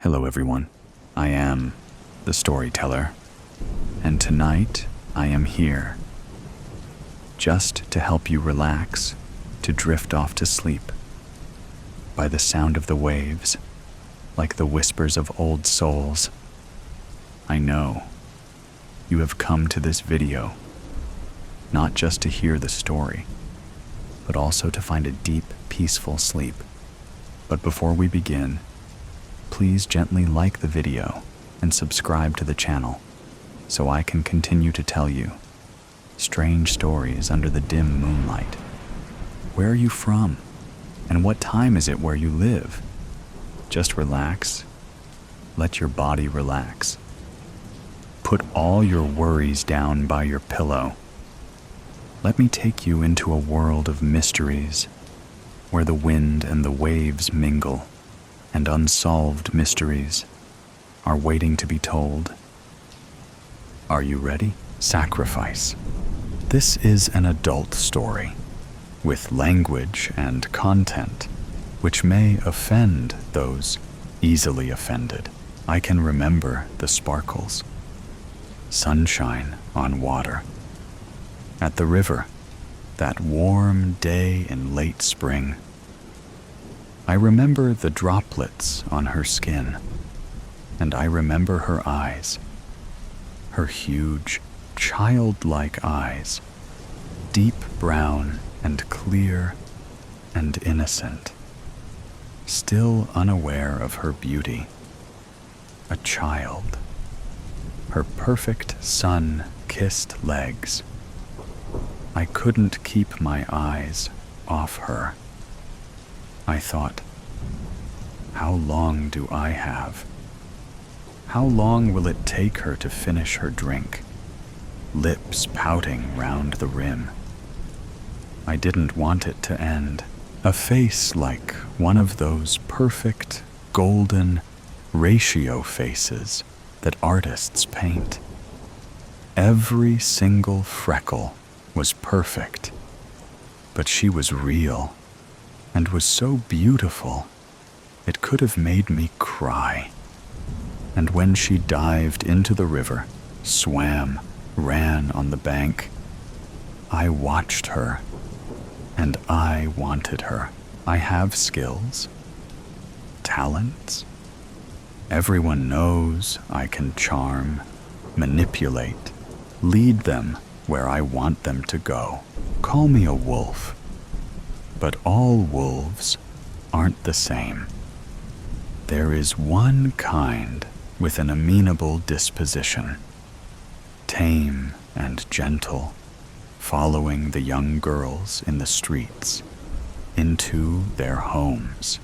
Hello everyone, I am the storyteller, and tonight I am here just to help you relax, to drift off to sleep by the sound of the waves, like the whispers of old souls. I know you have come to this video not just to hear the story, but also to find a deep, peaceful sleep. But before we begin, please gently like the video and subscribe to the channel so I can continue to tell you strange stories under the dim moonlight. Where are you from? And what time is it where you live? Just relax. Let your body relax. Put all your worries down by your pillow. Let me take you into a world of mysteries where the wind and the waves mingle and unsolved mysteries are waiting to be told. Are you ready? Sacrifice. This is an adult story with language and content which may offend those easily offended. I can remember the sparkles, sunshine on water, at the river, that warm day in late spring. I remember the droplets on her skin, and I remember her eyes, her huge, childlike eyes, deep brown and clear and innocent, still unaware of her beauty, a child, her perfect sun-kissed legs. I couldn't keep my eyes off her. I thought, how long do I have? How long will it take her to finish her drink, lips pouting round the rim? I didn't want it to end. A face like one of those perfect, golden ratio faces that artists paint. Every single freckle was perfect, but she was real and was so beautiful it could have made me cry. And when she dived into the river, swam, ran on the bank, I watched her, and I wanted her. I have skills, talents. Everyone knows I can charm, manipulate, lead them where I want them to go. Call me a wolf, but all wolves aren't the same. There is one kind with an amenable disposition, tame and gentle, following the young girls in the streets into their homes.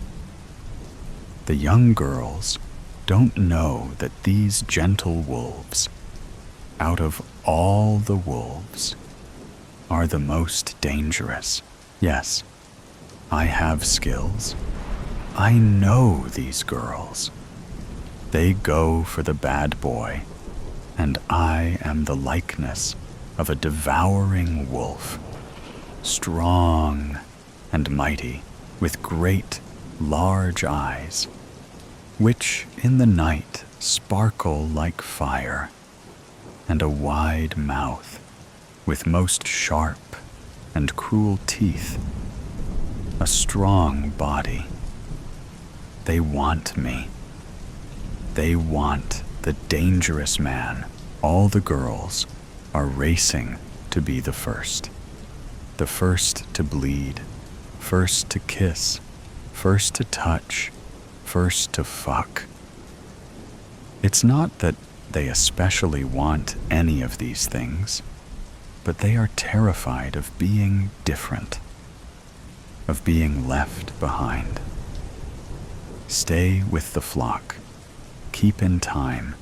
The young girls don't know that these gentle wolves, out of all the wolves, are the most dangerous. Yes, I have skills. I know these girls. They go for the bad boy, and I am the likeness of a devouring wolf, strong and mighty, with great, large eyes, which in the night sparkle like fire, and a wide mouth with most sharp and cruel teeth, a strong body. They want me. They want the dangerous man. All the girls are racing to be the first to bleed, first to kiss, first to touch, first to fuck. It's not that they especially want any of these things, but they are terrified of being different, of being left behind. Stay with the flock, keep in time.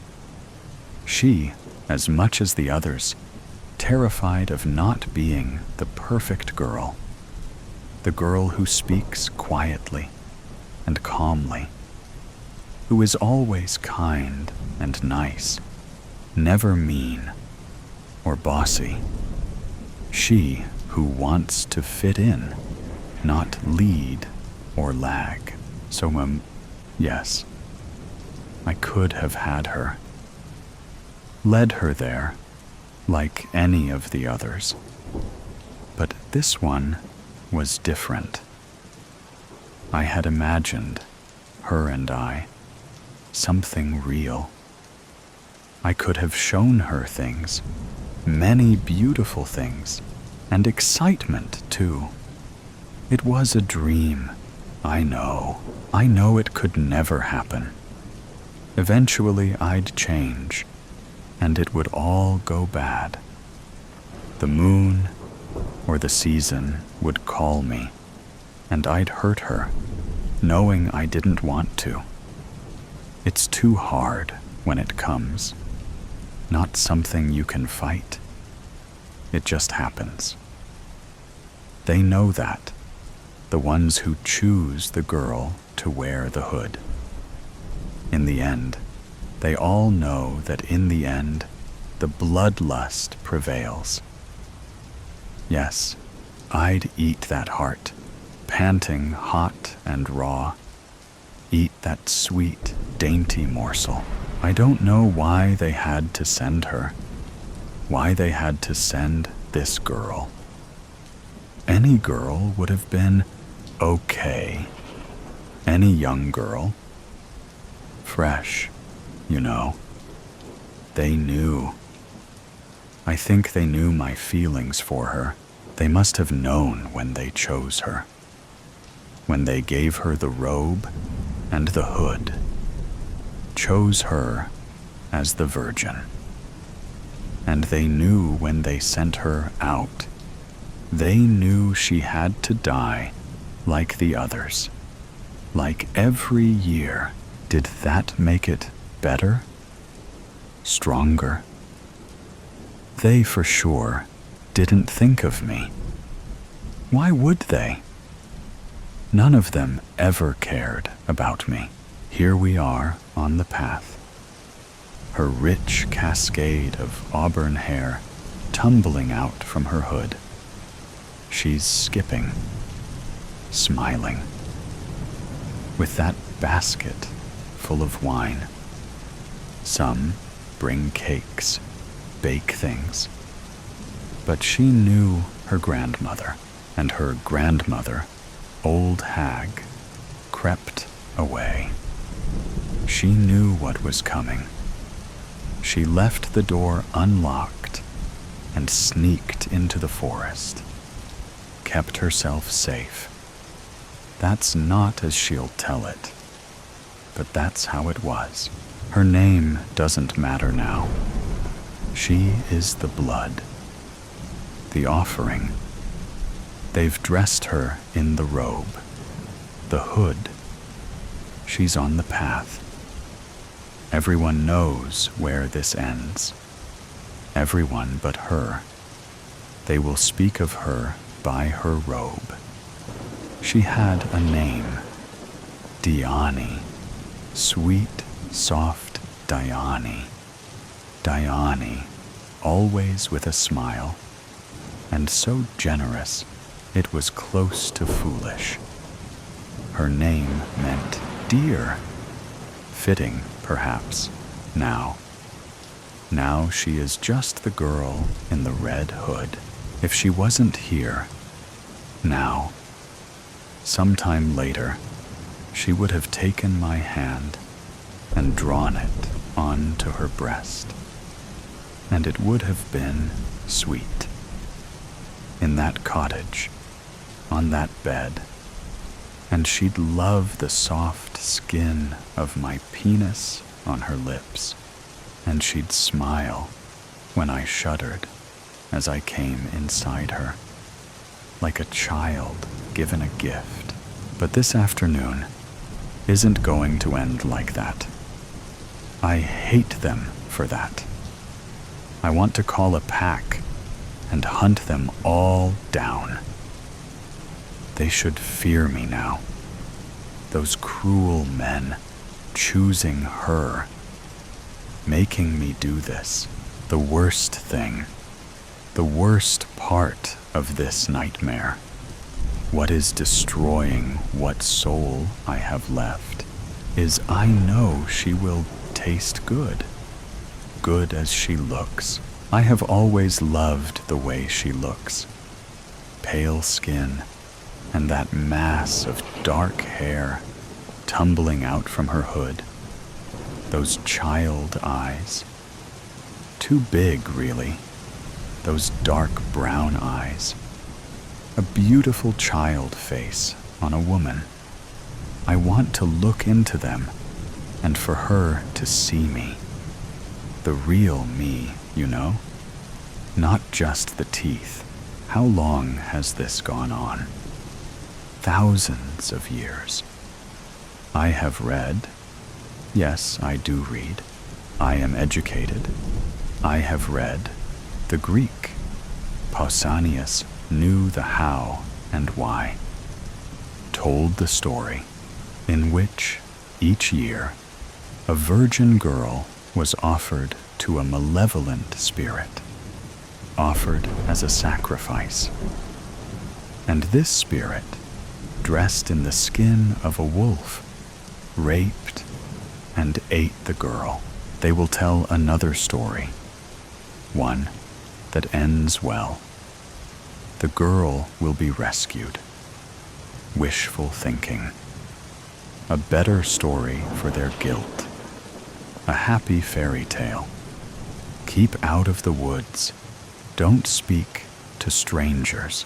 She, as much as the others, terrified of not being the perfect girl, the girl who speaks quietly and calmly, who is always kind and nice, never mean or bossy. She who wants to fit in, not lead or lag. So, yes, I could have had her, led her there, like any of the others. But this one was different. I had imagined, her and I, something real. I could have shown her things, many beautiful things, and excitement too. It was a dream. I know it could never happen. Eventually I'd change, and it would all go bad. The moon or the season would call me, and I'd hurt her, knowing I didn't want to. It's too hard when it comes, not something you can fight. It just happens. They know that, the ones who choose the girl to wear the hood. In the end, they all know that in the end, the bloodlust prevails. Yes, I'd eat that heart, panting hot and raw. Eat that sweet, dainty morsel. I don't know why they had to send her, why they had to send this girl. Any girl would have been okay. Any young girl. Fresh, you know. They knew. I think they knew my feelings for her. They must have known when they chose her. When they gave her the robe and the hood. Chose her as the virgin. And they knew when they sent her out. They knew she had to die like the others. Like every year. Did that make it better? Stronger? They for sure didn't think of me. Why would they? None of them ever cared about me. Here we are on the path. Her rich cascade of auburn hair tumbling out from her hood. She's skipping, smiling, with that basket full of wine. Some bring cakes, bake things. But she knew her grandmother, and her grandmother, old hag, crept away. She knew what was coming. She left the door unlocked and sneaked into the forest, kept herself safe. That's not as she'll tell it, but that's how it was. Her name doesn't matter now. She is the blood, the offering. They've dressed her in the robe, the hood. She's on the path. Everyone knows where this ends. Everyone but her. They will speak of her by her robe. She had a name, Diani, sweet, soft Diani. Diani, always with a smile, and so generous it was close to foolish. Her name meant dear, fitting, perhaps, now. Now she is just the girl in the red hood. If she wasn't here, now, sometime later, she would have taken my hand and drawn it onto her breast, and it would have been sweet. In that cottage, on that bed, and she'd love the soft skin of my penis on her lips, and she'd smile when I shuddered as I came inside her, like a child given a gift. But this afternoon isn't going to end like that. I hate them for that. I want to call a pack and hunt them all down. They should fear me now. Those cruel men choosing her, making me do this, the worst thing, the worst part of this nightmare, what is destroying what soul I have left. is I know she will taste good, good as she looks. I have always loved the way she looks. Pale skin and that mass of dark hair tumbling out from her hood. Those child eyes. Too big, really. Those dark brown eyes. A beautiful child face on a woman. I want to look into them and for her to see me. The real me, you know? Not just the teeth. How long has this gone on? Thousands of years. I have read. Yes, I do read. I am educated. I have read the Greek. Pausanias knew the how and why. Told the story in which, each year, a virgin girl was offered to a malevolent spirit, offered as a sacrifice. And this spirit, dressed in the skin of a wolf, raped and ate the girl. They will tell another story, one that ends well. The girl will be rescued. Wishful thinking. A better story for their guilt. A happy fairy tale. Keep out of the woods. Don't speak to strangers.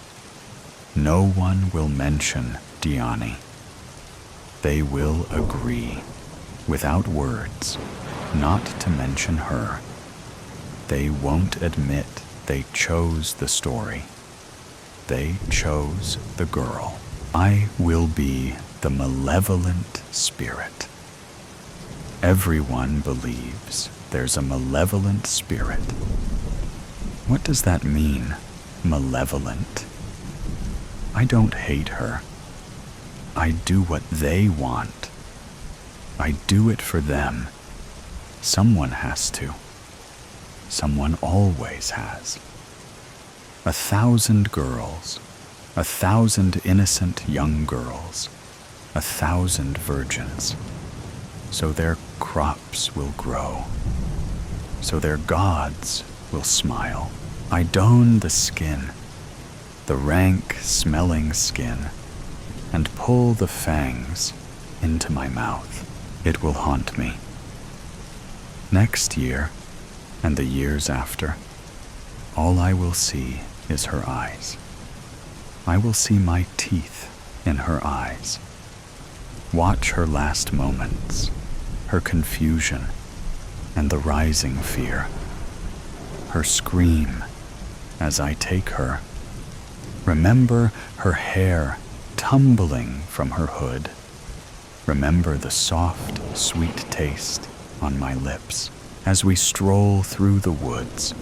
No one will mention Diani. They will agree, without words, not to mention her. They won't admit they chose the story. They chose the girl. I will be the malevolent spirit. Everyone believes there's a malevolent spirit. What does that mean, malevolent? I don't hate her. I do what they want. I do it for them. Someone has to. Someone always has. 1,000 girls, 1,000 innocent young girls, 1,000 virgins. So their crops will grow. So their gods will smile. I don the skin, the rank smelling skin, and pull the fangs into my mouth. It will haunt me. Next year, and the years after, all I will see is her eyes. I will see my teeth in her eyes. Watch her last moments, her confusion, and the rising fear. Her scream as I take her. Remember her hair tumbling from her hood. Remember the soft, sweet taste on my lips. As we stroll through the woods,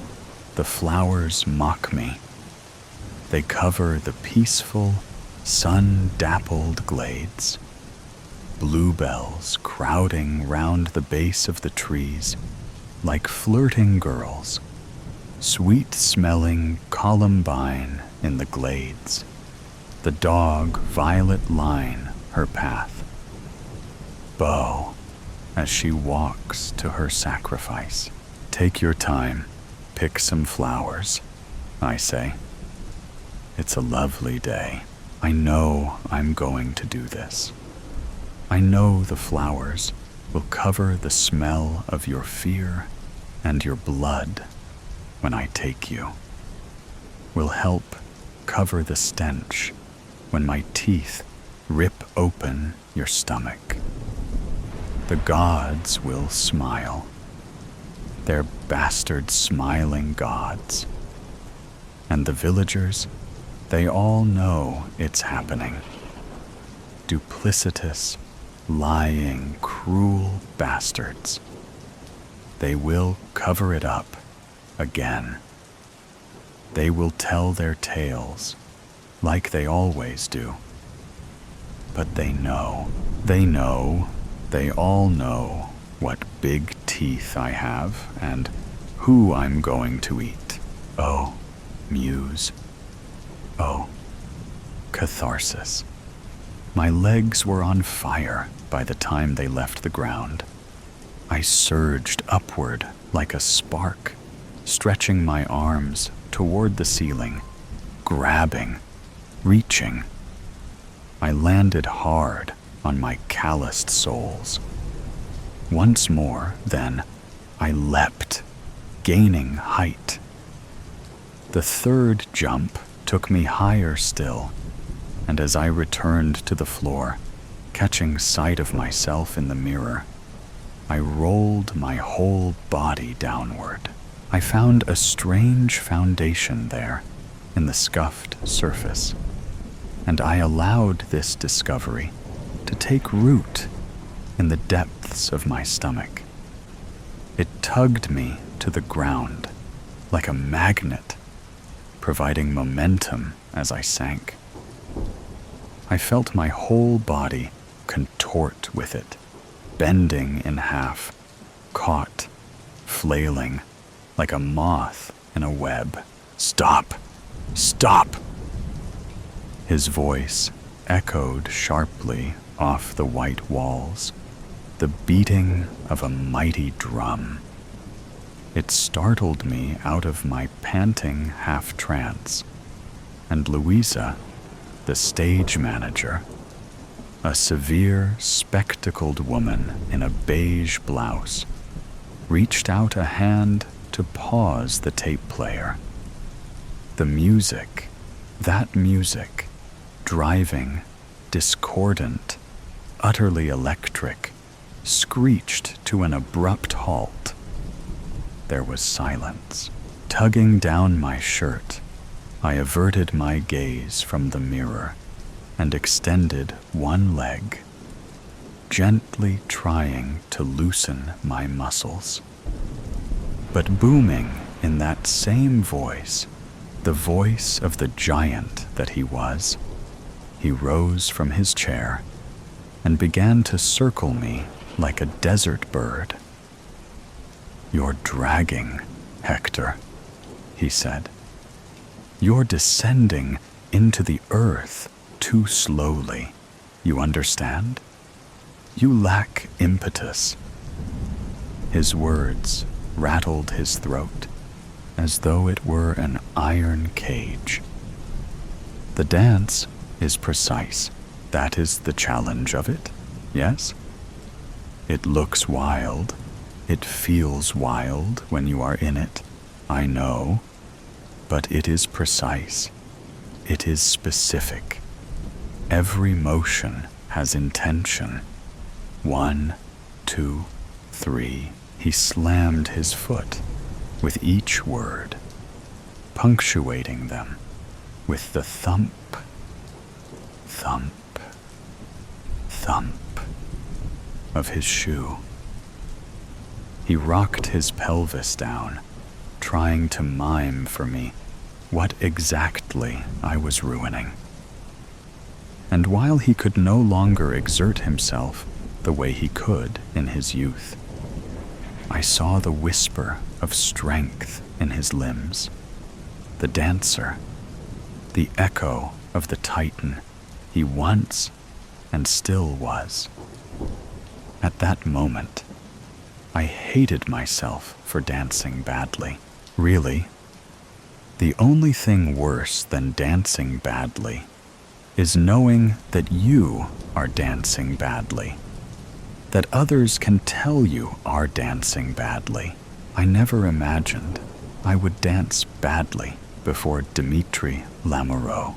the flowers mock me. They cover the peaceful, sun-dappled glades. Bluebells crowding round the base of the trees like flirting girls. Sweet-smelling columbine in the glades. The dog violet line her path. Bow as she walks to her sacrifice. Take your time, pick some flowers, I say. It's a lovely day. I know I'm going to do this. I know the flowers will cover the smell of your fear and your blood when I take you. Will help cover the stench when my teeth rip open your stomach. The gods will smile. They're bastard smiling gods. And the villagers, they all know it's happening. Duplicitous, lying, cruel bastards. They will cover it up again. They will tell their tales like they always do. But they know, they all know what big teeth I have and who I'm going to eat. Oh, muse. Oh, catharsis. My legs were on fire by by the time they left the ground. I surged upward like a spark, stretching my arms toward the ceiling, grabbing, reaching. I landed hard on my calloused soles. Once more, then, I leapt, gaining height. The third jump took me higher still, and as I returned to the floor, catching sight of myself in the mirror, I rolled my whole body downward. I found a strange foundation there in the scuffed surface, and I allowed this discovery to take root in the depths of my stomach. It tugged me to the ground like a magnet, providing momentum as I sank. I felt my whole body contort with it, bending in half, caught, flailing, like a moth in a web. "Stop! Stop!" His voice echoed sharply off the white walls, the beating of a mighty drum. It startled me out of my panting half-trance, and Louisa, the stage manager, a severe, spectacled woman in a beige blouse, reached out a hand to pause the tape player. The music, that music, driving, discordant, utterly electric, screeched to an abrupt halt. There was silence. Tugging down my shirt, I averted my gaze from the mirror and extended one leg, gently trying to loosen my muscles. But booming in that same voice, the voice of the giant that he was, he rose from his chair and began to circle me like a desert bird. "You're dragging, Hector," he said. "You're descending into the earth too slowly. You understand? You lack impetus." His words rattled his throat as though it were an iron cage. "The dance is precise. That is the challenge of it, yes? It looks wild. It feels wild when you are in it, I know, but it is precise. It is specific. Every motion has intention. 1, 2, 3. He slammed his foot with each word, punctuating them with the thump, thump, thump of his shoe. He rocked his pelvis down, trying to mime for me what exactly I was ruining. And while he could no longer exert himself the way he could in his youth, I saw the whisper of strength in his limbs, the dancer, the echo of the titan he once and still was. At that moment, I hated myself for dancing badly. Really, the only thing worse than dancing badly is knowing that you are dancing badly, that others can tell you are dancing badly. I never imagined I would dance badly before Dimitri Lamoureux.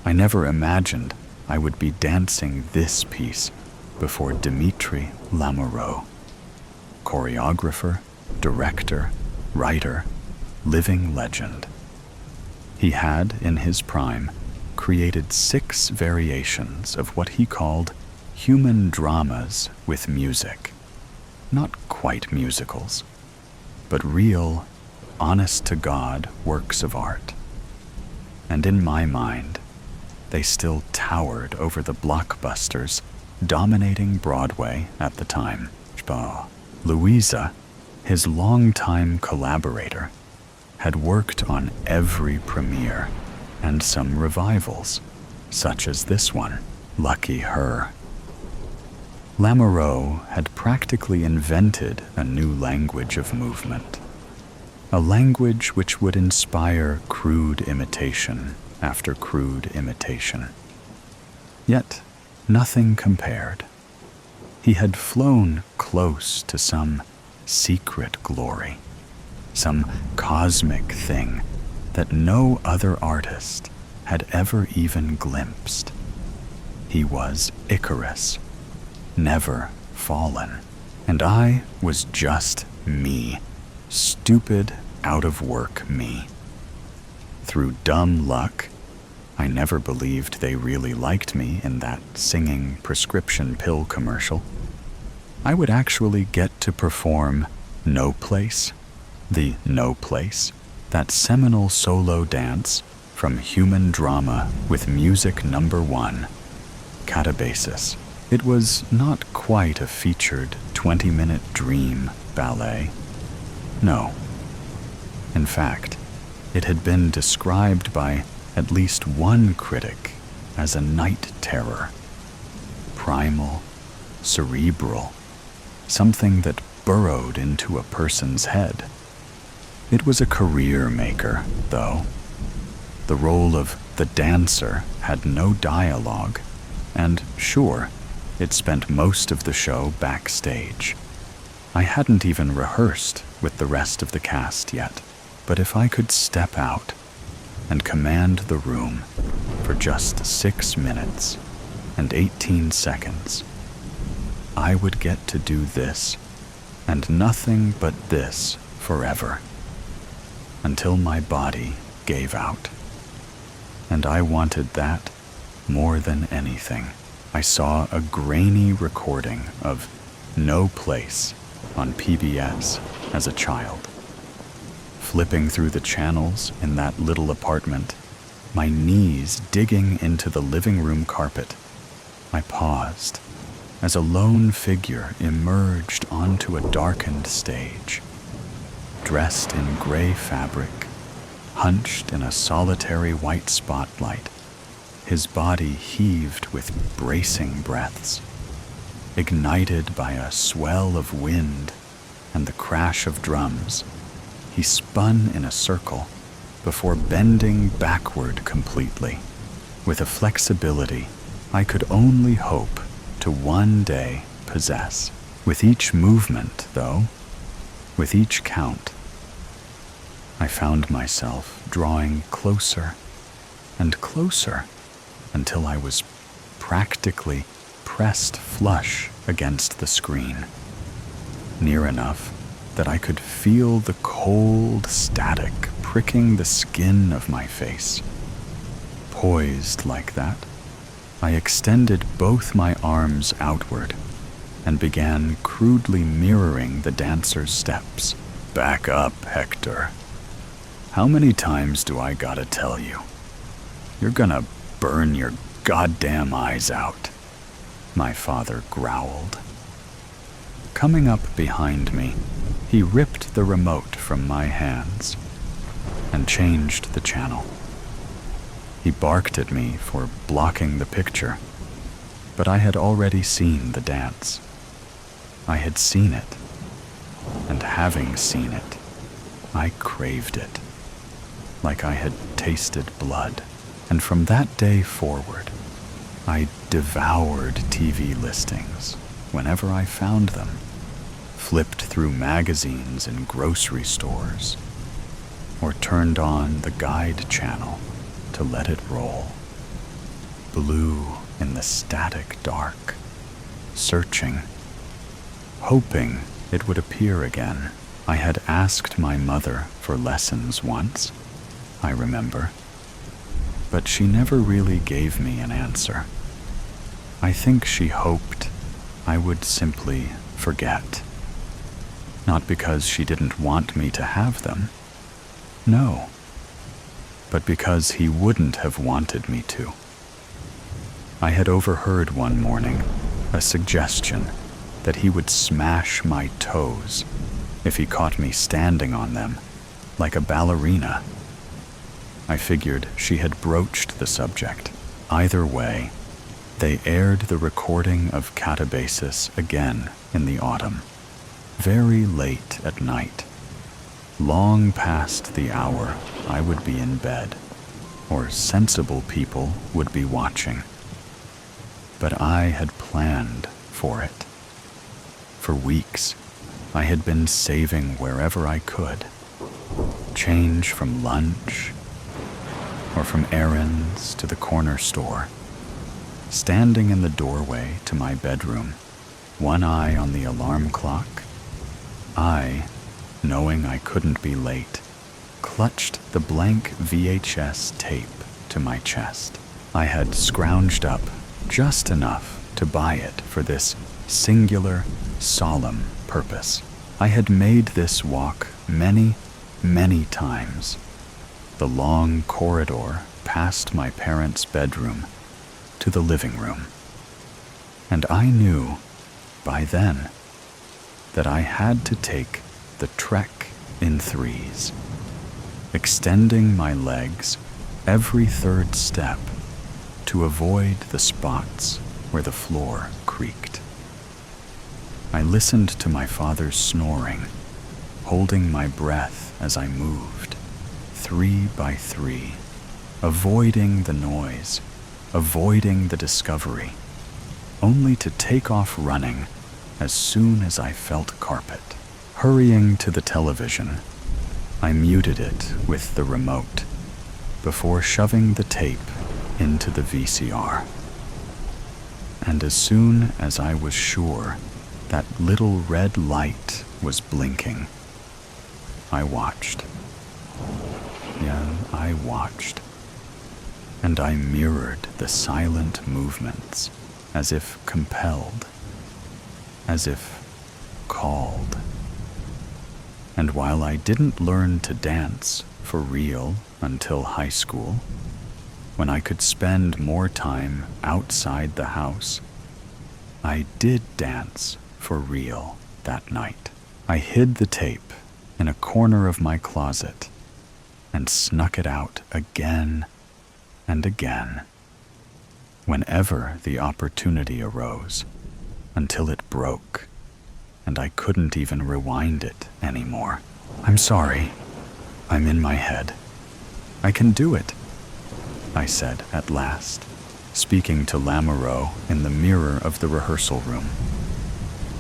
I never imagined I would be dancing this piece before Dimitri Lamoureux. Choreographer, director, writer, living legend. He had, in his prime, created 6 variations of what he called human dramas with music. Not quite musicals, but real, honest-to-God works of art. And in my mind, they still towered over the blockbusters dominating Broadway at the time. Louisa, his longtime collaborator, had worked on every premiere and some revivals, such as this one. Lucky her. Lamoureux had practically invented a new language of movement, a language which would inspire crude imitation after crude imitation. Yet nothing compared. He had flown close to some secret glory, some cosmic thing that no other artist had ever even glimpsed. He was Icarus, never fallen, and I was just me, stupid, out-of-work me. Through dumb luck, I never believed they really liked me in that singing prescription pill commercial. I would actually get to perform No Place, the No Place, that seminal solo dance from Human Drama with Music #1, Catabasis. It was not quite a featured 20-minute dream ballet. No. In fact, it had been described by at least one critic as a night terror. Primal, cerebral, something that burrowed into a person's head. It was a career maker, though. The role of the dancer had no dialogue, and sure, it spent most of the show backstage. I hadn't even rehearsed with the rest of the cast yet, but if I could step out and command the room for just 6 minutes and 18 seconds, I would get to do this, and nothing but this forever, until my body gave out. And I wanted that more than anything. I saw a grainy recording of No Place on PBS as a child. Flipping through the channels in that little apartment, my knees digging into the living room carpet, I paused as a lone figure emerged onto a darkened stage. Dressed in gray fabric, hunched in a solitary white spotlight, his body heaved with bracing breaths, ignited by a swell of wind and the crash of drums. He spun in a circle before bending backward completely, with a flexibility I could only hope to one day possess. With each movement, though, with each count, I found myself drawing closer and closer until I was practically pressed flush against the screen, near enough that I could feel the cold static pricking the skin of my face. Poised like that, I extended both my arms outward and began crudely mirroring the dancer's steps. Back up, Hector. How many times do I gotta tell you? You're gonna burn your goddamn eyes out, my father growled. Coming up behind me, he ripped the remote from my hands and changed the channel. He barked at me for blocking the picture, but I had already seen the dance. I had seen it, and having seen it, I craved it, like I had tasted blood. And from that day forward, I devoured TV listings whenever I found them, flipped through magazines in grocery stores, or turned on the guide channel to let it roll. Blue in the static dark, searching, hoping it would appear again. I had asked my mother for lessons once, I remember, but she never really gave me an answer. I think she hoped I would simply forget. Not because she didn't want me to have them. No. But because he wouldn't have wanted me to. I had overheard one morning a suggestion that he would smash my toes if he caught me standing on them, like a ballerina. I figured she had broached the subject. Either way, They aired the recording of Catabasis again in the autumn, very late at night. Long past the hour I would be in bed, or sensible people would be watching. But I had planned for it. For weeks, I had been saving wherever I could. Change from lunch, or from errands to the corner store. Standing in the doorway to my bedroom, one eye on the alarm clock, I, knowing I couldn't be late, clutched the blank VHS tape to my chest. I had scrounged up just enough to buy it for this singular, solemn purpose. I had made this walk many, many times. The long corridor past my parents' bedroom to the living room. And I knew, by then, that I had to take the trek in threes, extending my legs every third step to avoid the spots where the floor creaked. I listened to my father's snoring, holding my breath as I moved, 3 by 3, avoiding the noise, avoiding the discovery, only to take off running as soon as I felt carpet. Hurrying to the television, I muted it with the remote before shoving the tape into the VCR. And as soon as I was sure that little red light was blinking, I watched. Yeah, I watched. And I mirrored the silent movements as if compelled, as if called. And while I didn't learn to dance for real until high school, when I could spend more time outside the house, I did dance for real that night. I hid the tape in a corner of my closet and snuck it out again and again, whenever the opportunity arose, until it broke and I couldn't even rewind it anymore. I'm sorry. I'm in my head. I can do it, I said at last, speaking to Lamoureux in the mirror of the rehearsal room.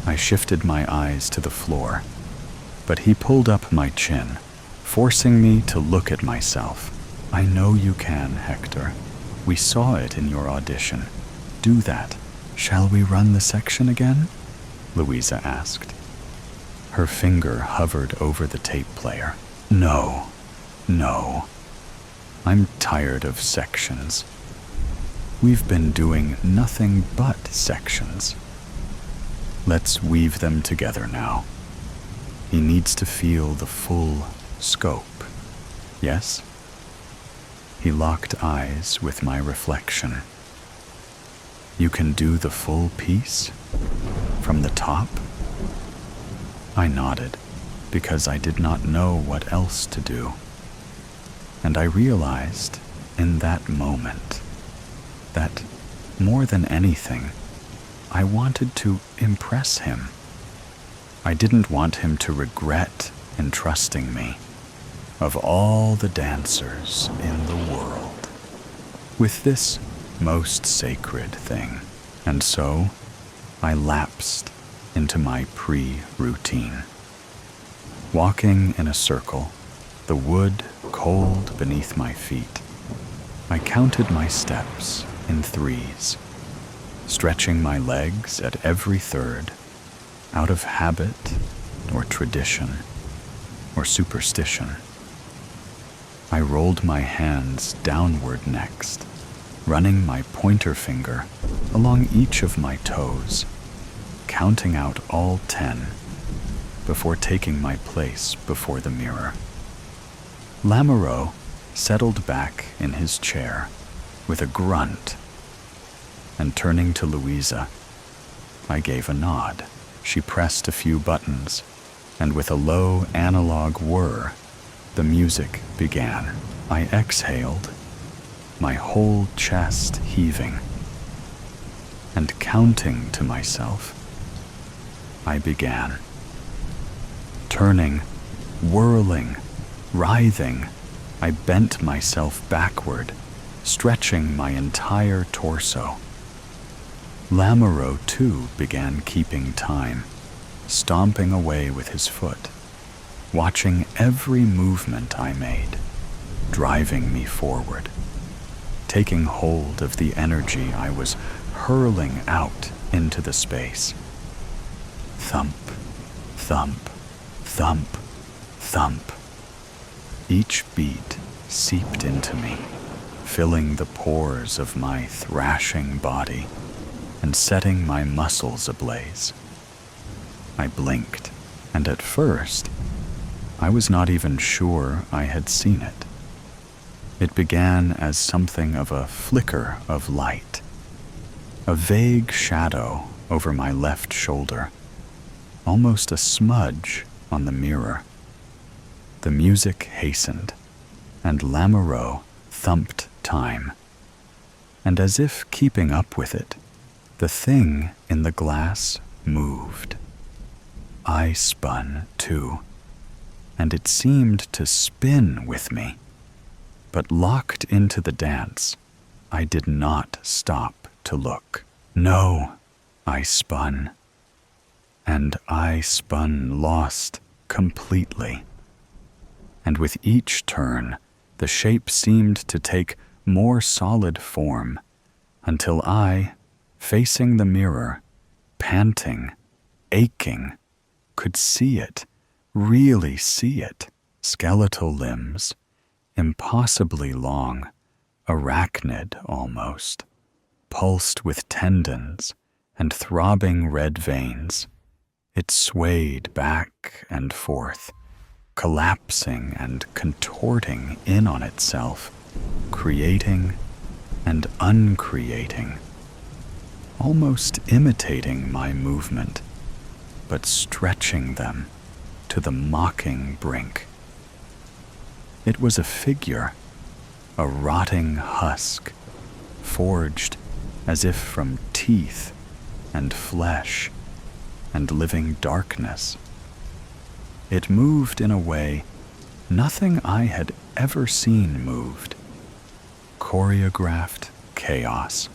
I shifted my eyes to the floor, but he pulled up my chin, forcing me to look at myself. I know you can, Hector. We saw it in your audition. Do that. Shall we run the section again? Louisa asked. Her finger hovered over the tape player. No. I'm tired of sections. We've been doing nothing but sections. Let's weave them together now. He needs to feel the full scope. Yes? He locked eyes with my reflection. You can do the full piece? From the top? I nodded, because I did not know what else to do. And I realized, in that moment, that, more than anything, I wanted to impress him. I didn't want him to regret entrusting me, of all the dancers in the world, with this most sacred thing. And so, I lapsed into my pre-routine. Walking in a circle, the wood cold beneath my feet, I counted my steps in threes, stretching my legs at every third, out of habit or tradition or superstition. I rolled my hands downward next, running my pointer finger along each of my toes, counting out all 10 before taking my place before the mirror. Lamoureux settled back in his chair with a grunt, and turning to Louisa, I gave a nod. She pressed a few buttons, and with a low analog whir, the music began. I exhaled, my whole chest heaving. and counting to myself, I began. Turning, whirling, writhing, I bent myself backward, stretching my entire torso. Lamoureux, too, began keeping time, stomping away with his foot, watching every movement I made, driving me forward, taking hold of the energy I was hurling out into the space. Thump, thump, thump, thump. Each beat seeped into me, filling the pores of my thrashing body and setting my muscles ablaze. I blinked, and at first, I was not even sure I had seen it. It began as something of a flicker of light, a vague shadow over my left shoulder, almost a smudge on the mirror. The music hastened, and Lamoureux thumped time. And as if keeping up with it, the thing in the glass moved. I spun too, and it seemed to spin with me. But locked into the dance, I did not stop to look. No, I spun. And I spun lost completely. And with each turn, the shape seemed to take more solid form, until I, facing the mirror, panting, aching, could see it, really see it. Skeletal limbs, impossibly long, arachnid almost, pulsed with tendons and throbbing red veins. It swayed back and forth, collapsing and contorting in on itself, creating and uncreating, almost imitating my movement, but stretching them to the mocking brink. It was a figure, a rotting husk, forged as if from teeth and flesh and living darkness. It moved in a way nothing I had ever seen moved. Choreographed chaos.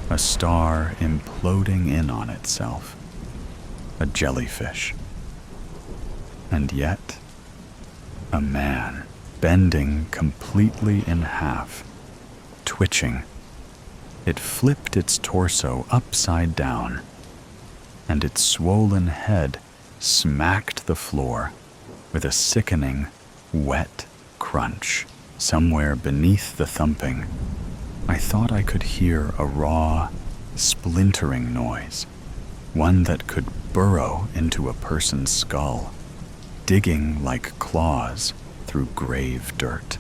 A star imploding in on itself. A jellyfish. And yet, a man bending completely in half, twitching. It flipped its torso upside down, and its swollen head smacked the floor with a sickening, wet crunch. Somewhere beneath the thumping, I thought I could hear a raw, splintering noise, one that could burrow into a person's skull, digging like claws through grave dirt.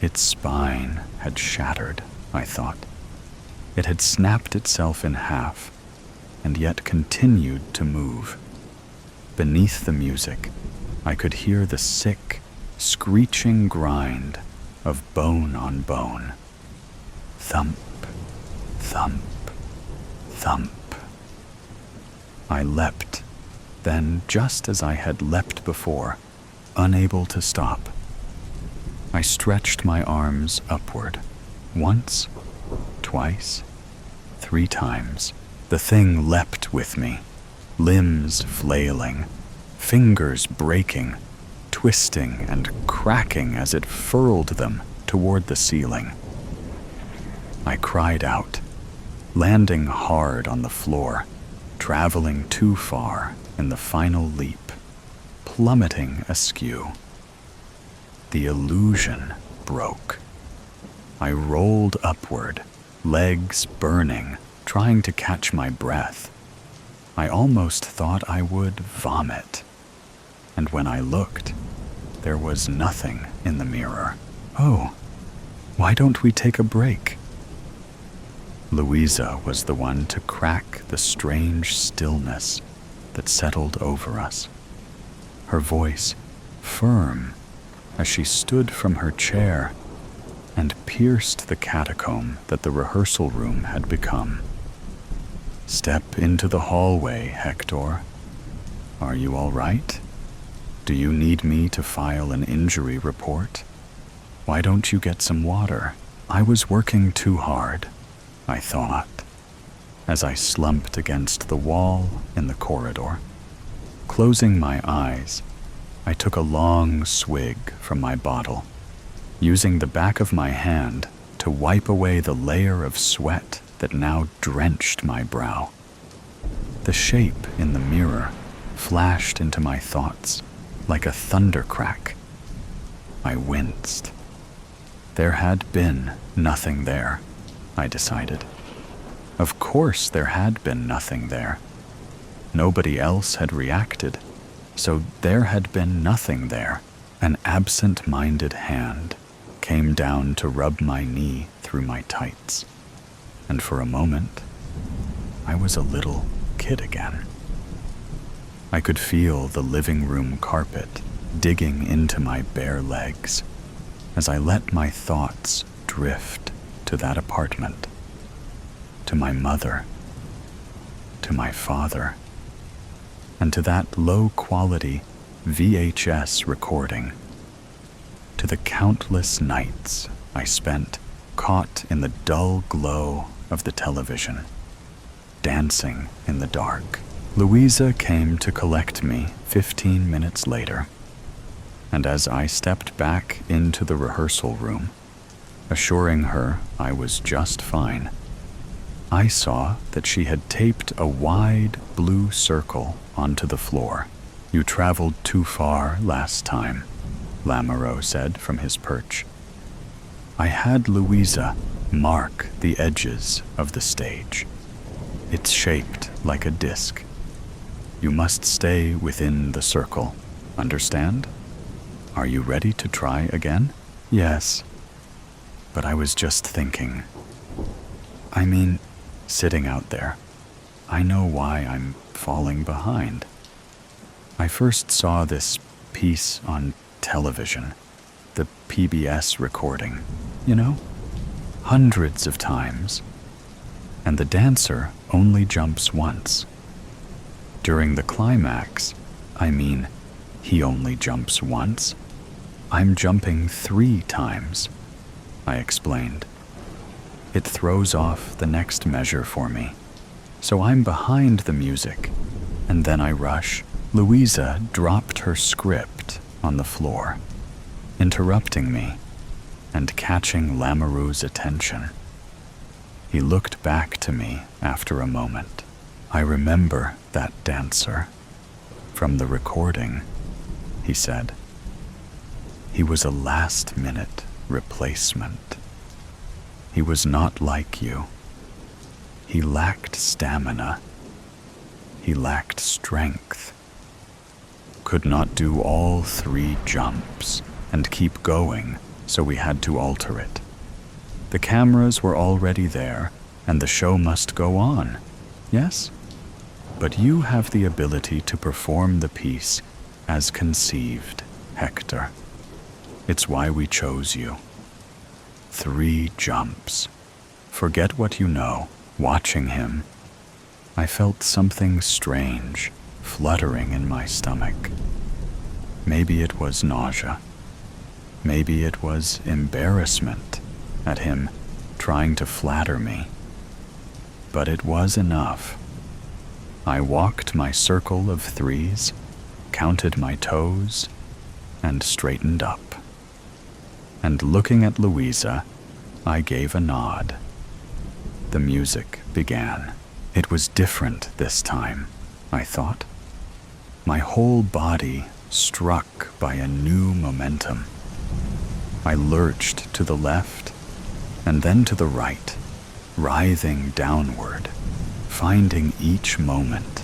Its spine had shattered, I thought. It had snapped itself in half, and yet continued to move. Beneath the music, I could hear the sick, screeching grind of bone on bone. Thump, thump, thump. I leapt, then just as I had leapt before, unable to stop. I stretched my arms upward, once, twice, 3 times. The thing leapt with me, limbs flailing, fingers breaking, twisting and cracking as it furled them toward the ceiling. I cried out, landing hard on the floor, traveling too far in the final leap, plummeting askew. The illusion broke. I rolled upward, legs burning, trying to catch my breath. I almost thought I would vomit. And when I looked, there was nothing in the mirror. Oh, why don't we take a break? Louisa was the one to crack the strange stillness that settled over us. Her voice firm as she stood from her chair and pierced the catacomb that the rehearsal room had become. "Step into the hallway, Hector. Are you all right? Do you need me to file an injury report? Why don't you get some water? I was working too hard," I thought, as I slumped against the wall in the corridor. Closing my eyes, I took a long swig from my bottle, using the back of my hand to wipe away the layer of sweat that now drenched my brow. The shape in the mirror flashed into my thoughts like a thunder crack. I winced. There had been nothing there, I decided. Of course there had been nothing there. Nobody else had reacted, so there had been nothing there. An absent-minded hand came down to rub my knee through my tights, and for a moment, I was a little kid again. I could feel the living room carpet digging into my bare legs as I let my thoughts drift to that apartment, to my mother, to my father, and to that low-quality VHS recording, to the countless nights I spent caught in the dull glow of the television, dancing in the dark. Louisa came to collect me 15 minutes later, and as I stepped back into the rehearsal room, assuring her I was just fine, I saw that she had taped a wide blue circle onto the floor. "You traveled too far last time," Lamoureux said from his perch. I had Louisa mark the edges of the stage. It's shaped like a disc. You must stay within the circle, understand? Are you ready to try again? Yes. But I was just thinking. I mean, sitting out there, I know why I'm falling behind. I first saw this piece on television, the PBS recording, you know, hundreds of times, and the dancer only jumps once. During the climax, I mean, he only jumps once. I'm jumping 3 times, I explained. It throws off the next measure for me, so I'm behind the music, and then I rush. Louisa dropped her script on the floor, interrupting me and catching Lamoureux's attention. He looked back to me after a moment. "I remember that dancer from the recording," he said. "He was a last-minute replacement. He was not like you. He lacked stamina. He lacked strength. Could not do all 3 jumps and keep going, so we had to alter it. The cameras were already there, and the show must go on, yes? But you have the ability to perform the piece as conceived, Hector. It's why we chose you. 3 jumps. Forget what you know. Watching him, I felt something strange fluttering in my stomach. Maybe it was nausea. Maybe it was embarrassment at him trying to flatter me. But it was enough. I walked my circle of 3s, counted my toes, and straightened up. And looking at Louisa, I gave a nod. The music began. It was different this time, I thought. My whole body struck by a new momentum. I lurched to the left and then to the right, writhing downward, finding each moment,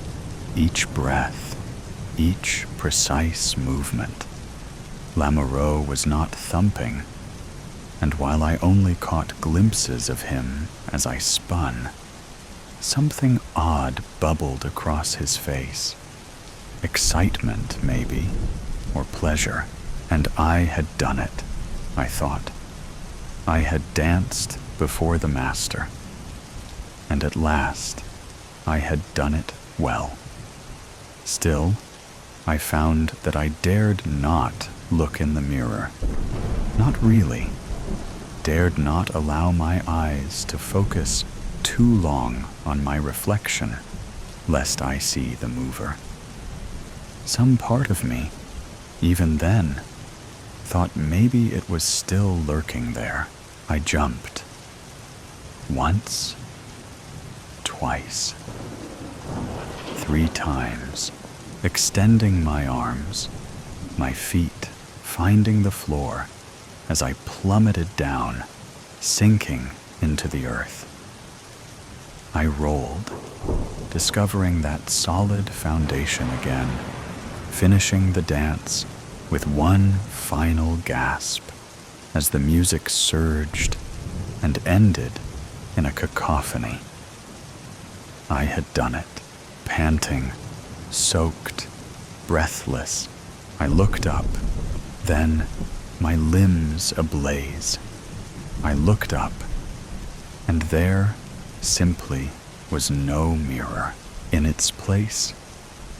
each breath, each precise movement. Lamoureux was not thumping, and while I only caught glimpses of him as I spun, something odd bubbled across his face. Excitement, maybe, or pleasure, and I had done it, I thought. I had danced before the master, and at last I had done it well. Still, I found that I dared not look in the mirror. Not really. Dared not allow my eyes to focus too long on my reflection, lest I see the mover. Some part of me, even then, thought maybe it was still lurking there. I jumped. Once, twice, 3 times, extending my arms, my feet finding the floor as I plummeted down, sinking into the earth. I rolled, discovering that solid foundation again, finishing the dance with one final gasp as the music surged and ended in a cacophony. I had done it, panting, soaked, breathless. I looked up, then my limbs ablaze. I looked up, and there simply was no mirror. In its place,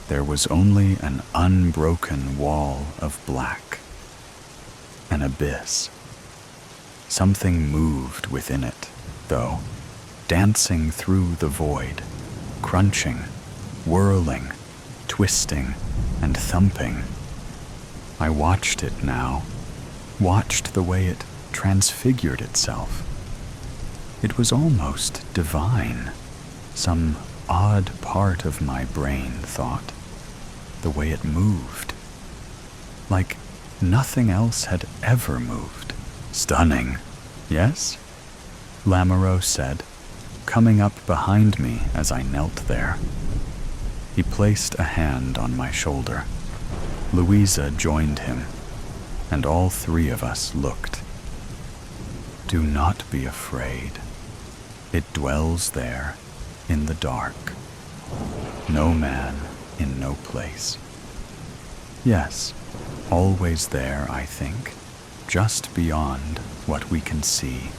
there was only an unbroken wall of black, an abyss. Something moved within it, though, dancing through the void, crunching, whirling, twisting, and thumping. I watched it now, watched the way it transfigured itself. It was almost divine. Some odd part of my brain thought, the way it moved, like nothing else had ever moved. Stunning, yes? Lamoureux said, coming up behind me as I knelt there. He placed a hand on my shoulder. Louisa joined him, and all 3 of us looked. Do not be afraid. It dwells there in the dark. No man in no place. Yes, always there, I think, just beyond what we can see,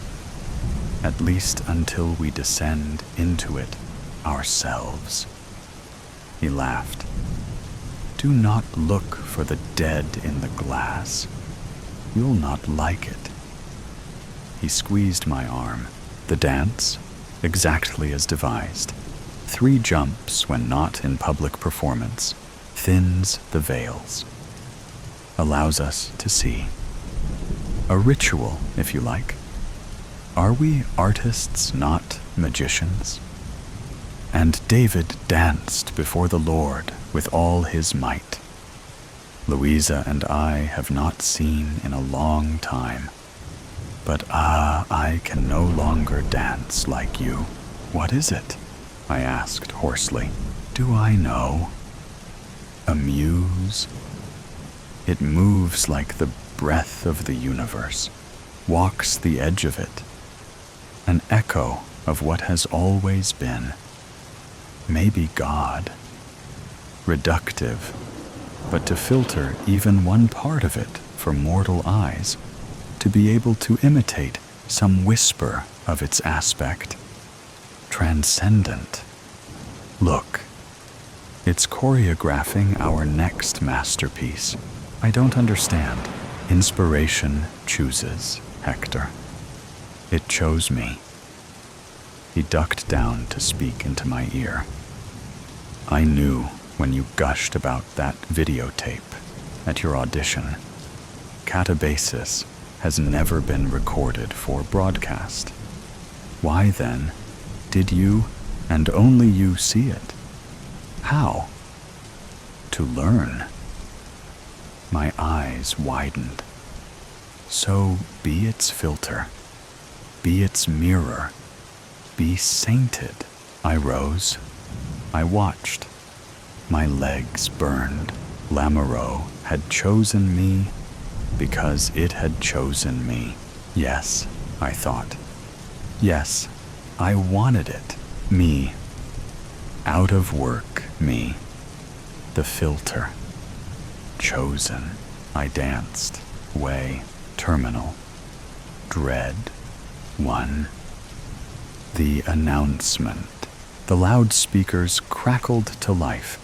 at least until we descend into it ourselves. He laughed. Do not look for the dead in the glass. You'll not like it. He squeezed my arm. The dance, exactly as devised. 3 jumps when not in public performance, thins the veils, allows us to see. A ritual, if you like. Are we artists, not magicians? And David danced before the Lord with all his might. Louisa and I have not seen in a long time. But I can no longer dance like you. What is it? I asked hoarsely. Do I know? A muse? It moves like the breath of the universe, walks the edge of it, an echo of what has always been. Maybe God. Reductive, but to filter even one part of it for mortal eyes, to be able to imitate some whisper of its aspect. Transcendent. Look, it's choreographing our next masterpiece. I don't understand. Inspiration chooses, Hector. It chose me. He ducked down to speak into my ear. I knew when you gushed about that videotape at your audition. Catabasis has never been recorded for broadcast. Why then did you and only you see it? How? To learn. My eyes widened. So be its filter, be its mirror, be sainted. I rose. I watched. My legs burned. Lamoureux had chosen me because it had chosen me. Yes, I thought. Yes, I wanted it. Me. Out of work, me. The filter. Chosen. I danced. Way. Terminal. Dread. 1. The announcement. The loudspeakers crackled to life,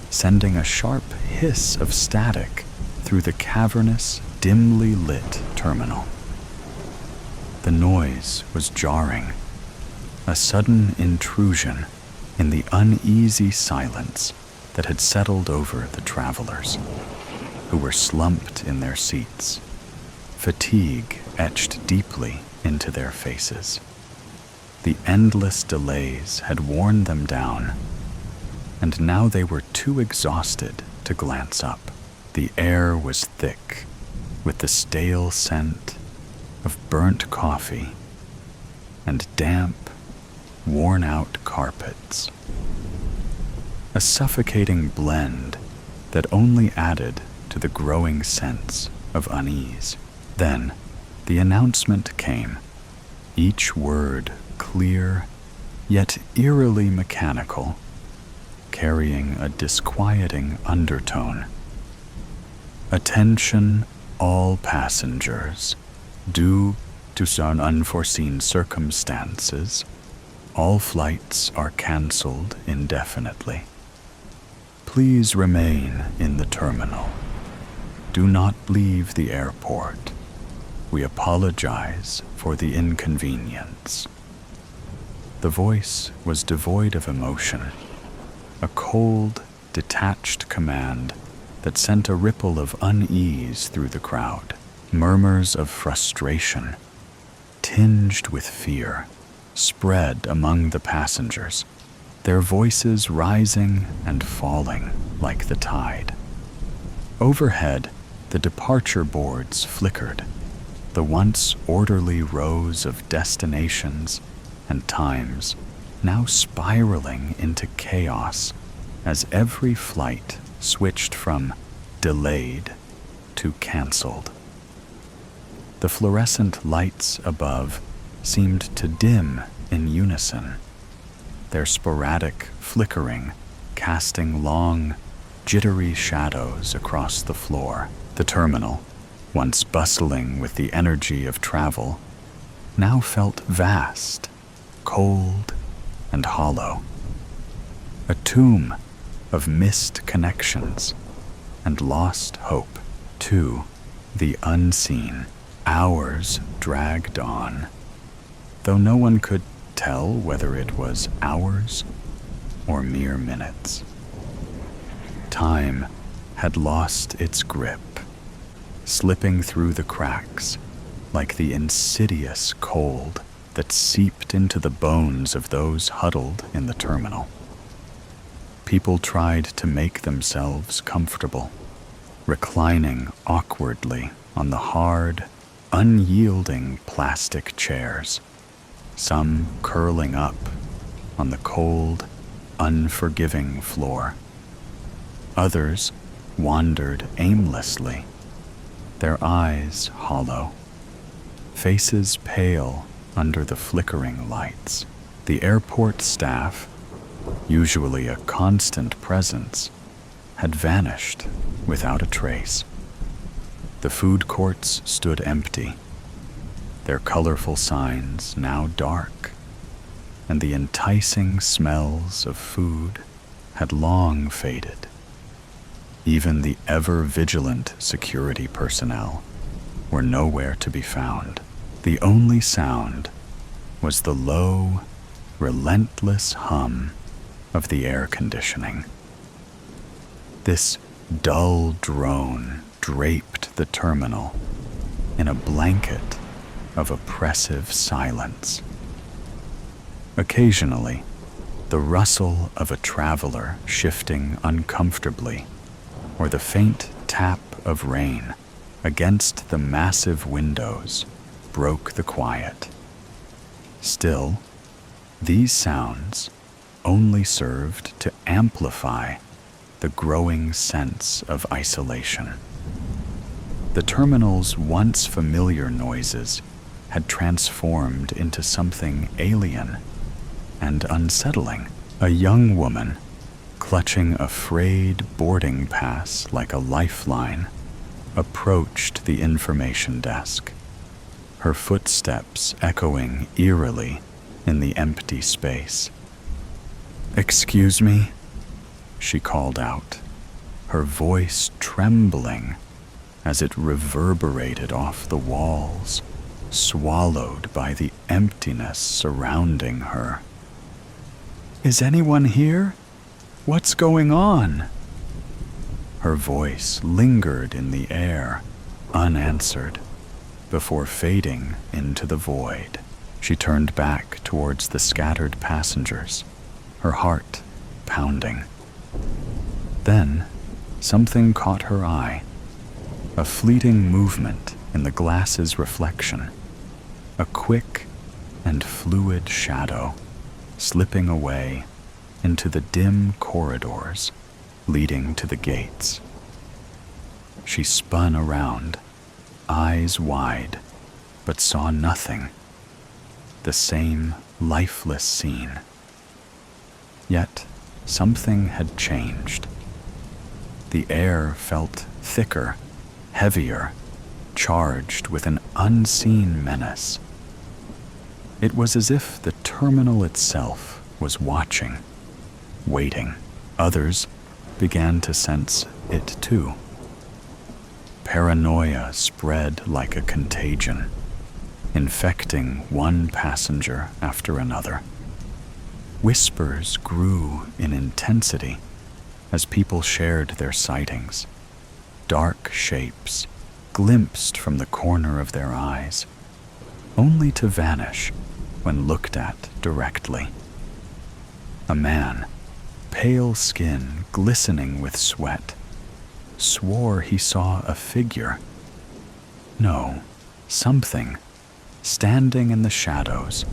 sending a sharp hiss of static through the cavernous, dimly lit terminal. The noise was jarring, a sudden intrusion in the uneasy silence that had settled over the travelers, who were slumped in their seats, fatigue etched deeply into their faces. The endless delays had worn them down, and now they were too exhausted to glance up. The air was thick with the stale scent of burnt coffee and damp, worn-out carpets. A suffocating blend that only added to the growing sense of unease. Then, the announcement came, each word clear, yet eerily mechanical, carrying a disquieting undertone. Attention, all passengers. Due to some unforeseen circumstances, all flights are cancelled indefinitely. Please remain in the terminal. Do not leave the airport. We apologize for the inconvenience. The voice was devoid of emotion, a cold, detached command that sent a ripple of unease through the crowd. Murmurs of frustration, tinged with fear, spread among the passengers, their voices rising and falling like the tide. Overhead, the departure boards flickered, the once orderly rows of destinations and times now spiraling into chaos as every flight switched from delayed to canceled. The fluorescent lights above seemed to dim in unison, their sporadic flickering casting long, jittery shadows across the floor. The terminal, once bustling with the energy of travel, now felt vast, cold, and hollow. A tomb of missed connections and lost hope. To the unseen, hours dragged on, though no one could tell whether it was hours or mere minutes. Time had lost its grip, slipping through the cracks like the insidious cold that seeped into the bones of those huddled in the terminal. People tried to make themselves comfortable, reclining awkwardly on the hard, unyielding plastic chairs, some curling up on the cold, unforgiving floor. Others wandered aimlessly, their eyes hollow, faces pale under the flickering lights. The airport staff, usually a constant presence, had vanished without a trace. The food courts stood empty, their colorful signs now dark, and the enticing smells of food had long faded. Even the ever-vigilant security personnel were nowhere to be found. The only sound was the low, relentless hum of the air conditioning. This dull drone draped the terminal in a blanket of oppressive silence. Occasionally, the rustle of a traveler shifting uncomfortably, or the faint tap of rain against the massive windows, broke the quiet. Still, these sounds only served to amplify the growing sense of isolation. The terminal's once familiar noises had transformed into something alien and unsettling. A young woman, clutching a frayed boarding pass like a lifeline, approached the information desk, her footsteps echoing eerily in the empty space. "Excuse me?" she called out, her voice trembling as it reverberated off the walls, swallowed by the emptiness surrounding her. "Is anyone here? What's going on?" Her voice lingered in the air, unanswered, before fading into the void. She turned back towards the scattered passengers, her heart pounding. Then, something caught her eye, a fleeting movement in the glass's reflection, a quick and fluid shadow slipping away into the dim corridors leading to the gates. She spun around, eyes wide, but saw nothing. The same lifeless scene. Yet something had changed. The air felt thicker, heavier, charged with an unseen menace. It was as if the terminal itself was watching, waiting. Others began to sense it too. Paranoia spread like a contagion, infecting one passenger after another. Whispers grew in intensity as people shared their sightings, dark shapes glimpsed from the corner of their eyes, only to vanish when looked at directly. A man, pale skin glistening with sweat, swore he saw a figure. No, something, standing in the shadows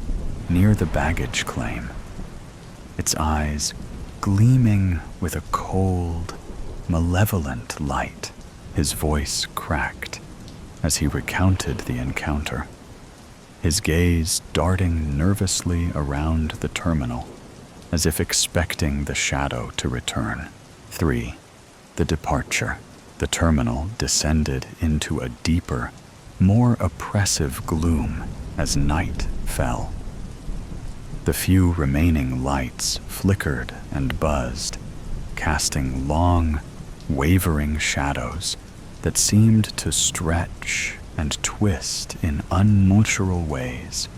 near the baggage claim, its eyes gleaming with a cold, malevolent light. His voice cracked as he recounted the encounter, his gaze darting nervously around the terminal, as if expecting the shadow to return. 3. The departure. The terminal descended into a deeper, more oppressive gloom as night fell. The few remaining lights flickered and buzzed, casting long, wavering shadows that seemed to stretch and twist in unnatural ways,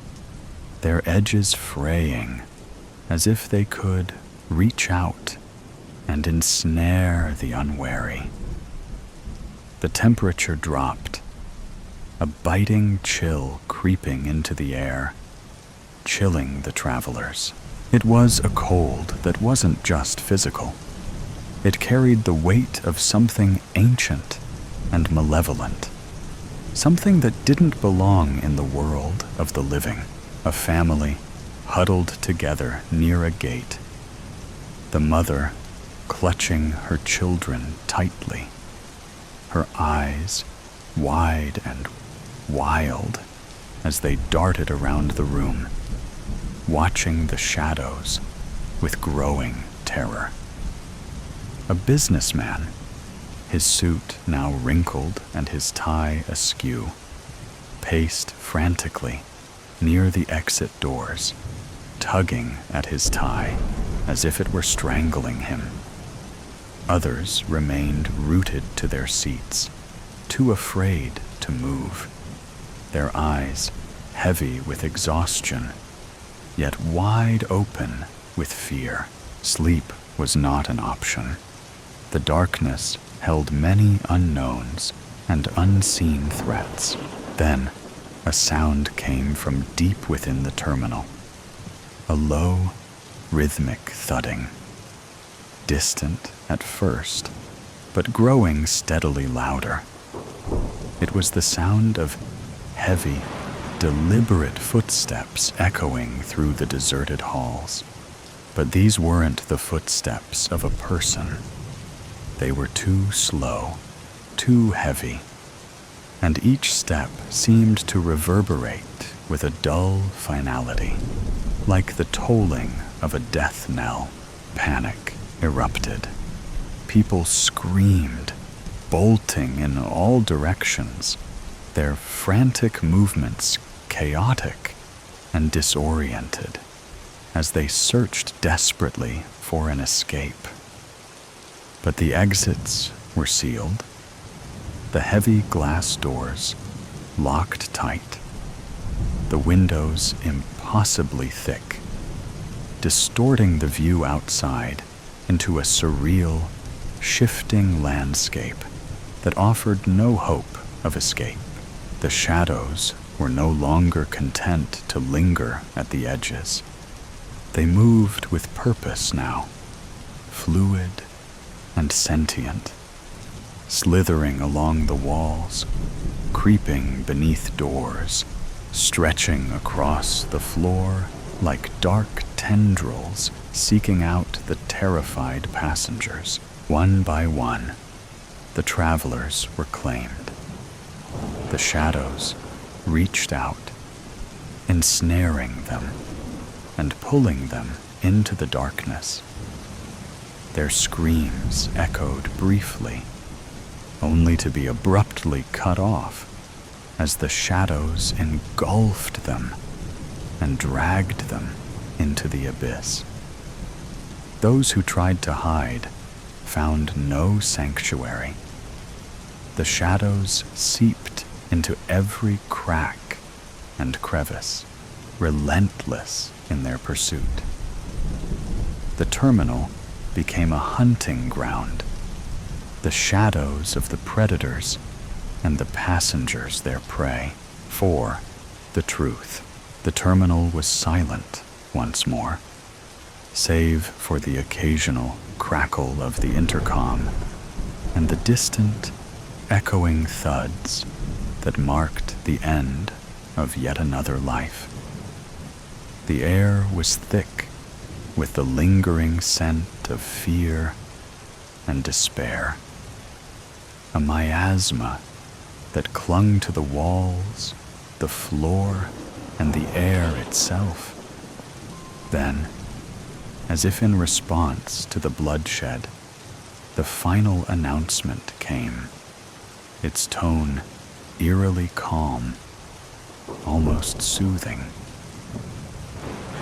their edges fraying as if they could reach out and ensnare the unwary. The temperature dropped, a biting chill creeping into the air, chilling the travelers. It was a cold that wasn't just physical. It carried the weight of something ancient and malevolent, something that didn't belong in the world of the living. A family huddled together near a gate, the mother clutching her children tightly, her eyes wide and wild as they darted around the room, watching the shadows with growing terror. A businessman, his suit now wrinkled and his tie askew, paced frantically near the exit doors, tugging at his tie as if it were strangling him. Others remained rooted to their seats, too afraid to move, their eyes heavy with exhaustion, yet wide open with fear. Sleep was not an option. The darkness held many unknowns and unseen threats. Then, a sound came from deep within the terminal, a low, rhythmic thudding, distant at first, but growing steadily louder. It was the sound of heavy, deliberate footsteps echoing through the deserted halls. But these weren't the footsteps of a person. They were too slow, too heavy, and each step seemed to reverberate with a dull finality, like the tolling of a death knell. Panic erupted. People screamed, bolting in all directions, their frantic movements chaotic and disoriented as they searched desperately for an escape. But the exits were sealed, the heavy glass doors locked tight, the windows impossibly thick, distorting the view outside into a surreal, shifting landscape that offered no hope of escape. The shadows were no longer content to linger at the edges. They moved with purpose now, fluid and sentient, slithering along the walls, creeping beneath doors, stretching across the floor like dark tendrils seeking out the terrified passengers. One by one, the travelers were claimed. The shadows reached out, ensnaring them and pulling them into the darkness. Their screams echoed briefly, only to be abruptly cut off as the shadows engulfed them and dragged them into the abyss. Those who tried to hide found no sanctuary. The shadows seeped into every crack and crevice, relentless in their pursuit. The terminal became a hunting ground, the shadows of the predators and the passengers their prey. For the truth, the terminal was silent once more, save for the occasional crackle of the intercom and the distant, echoing thuds that marked the end of yet another life. The air was thick with the lingering scent of fear and despair, a miasma that clung to the walls, the floor, and the air itself. Then, as if in response to the bloodshed, the final announcement came, its tone eerily calm, almost soothing.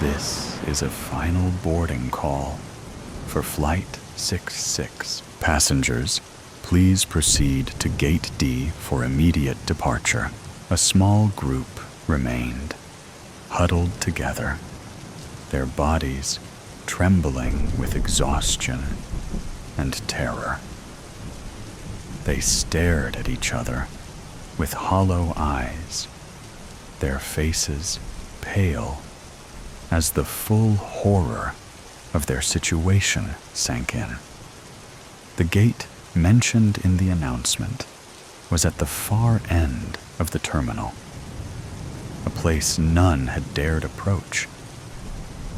This is a final boarding call for Flight 66. Passengers, please proceed to Gate D for immediate departure. A small group remained, huddled together, their bodies trembling with exhaustion and terror. They stared at each other with hollow eyes, their faces pale as the full horror of their situation sank in. The gate mentioned in the announcement was at the far end of the terminal, a place none had dared approach.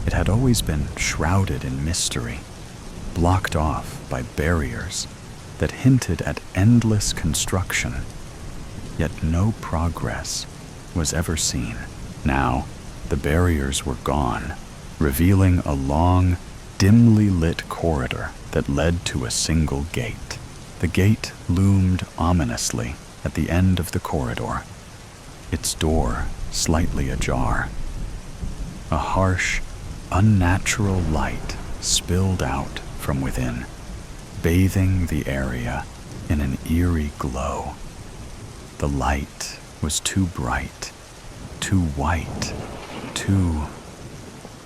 It had always been shrouded in mystery, blocked off by barriers that hinted at endless construction, yet no progress was ever seen. Now, the barriers were gone, revealing a long, dimly lit corridor that led to a single gate. The gate loomed ominously at the end of the corridor, its door slightly ajar. A harsh, unnatural light spilled out from within, bathing the area in an eerie glow. The light was too bright, too white, too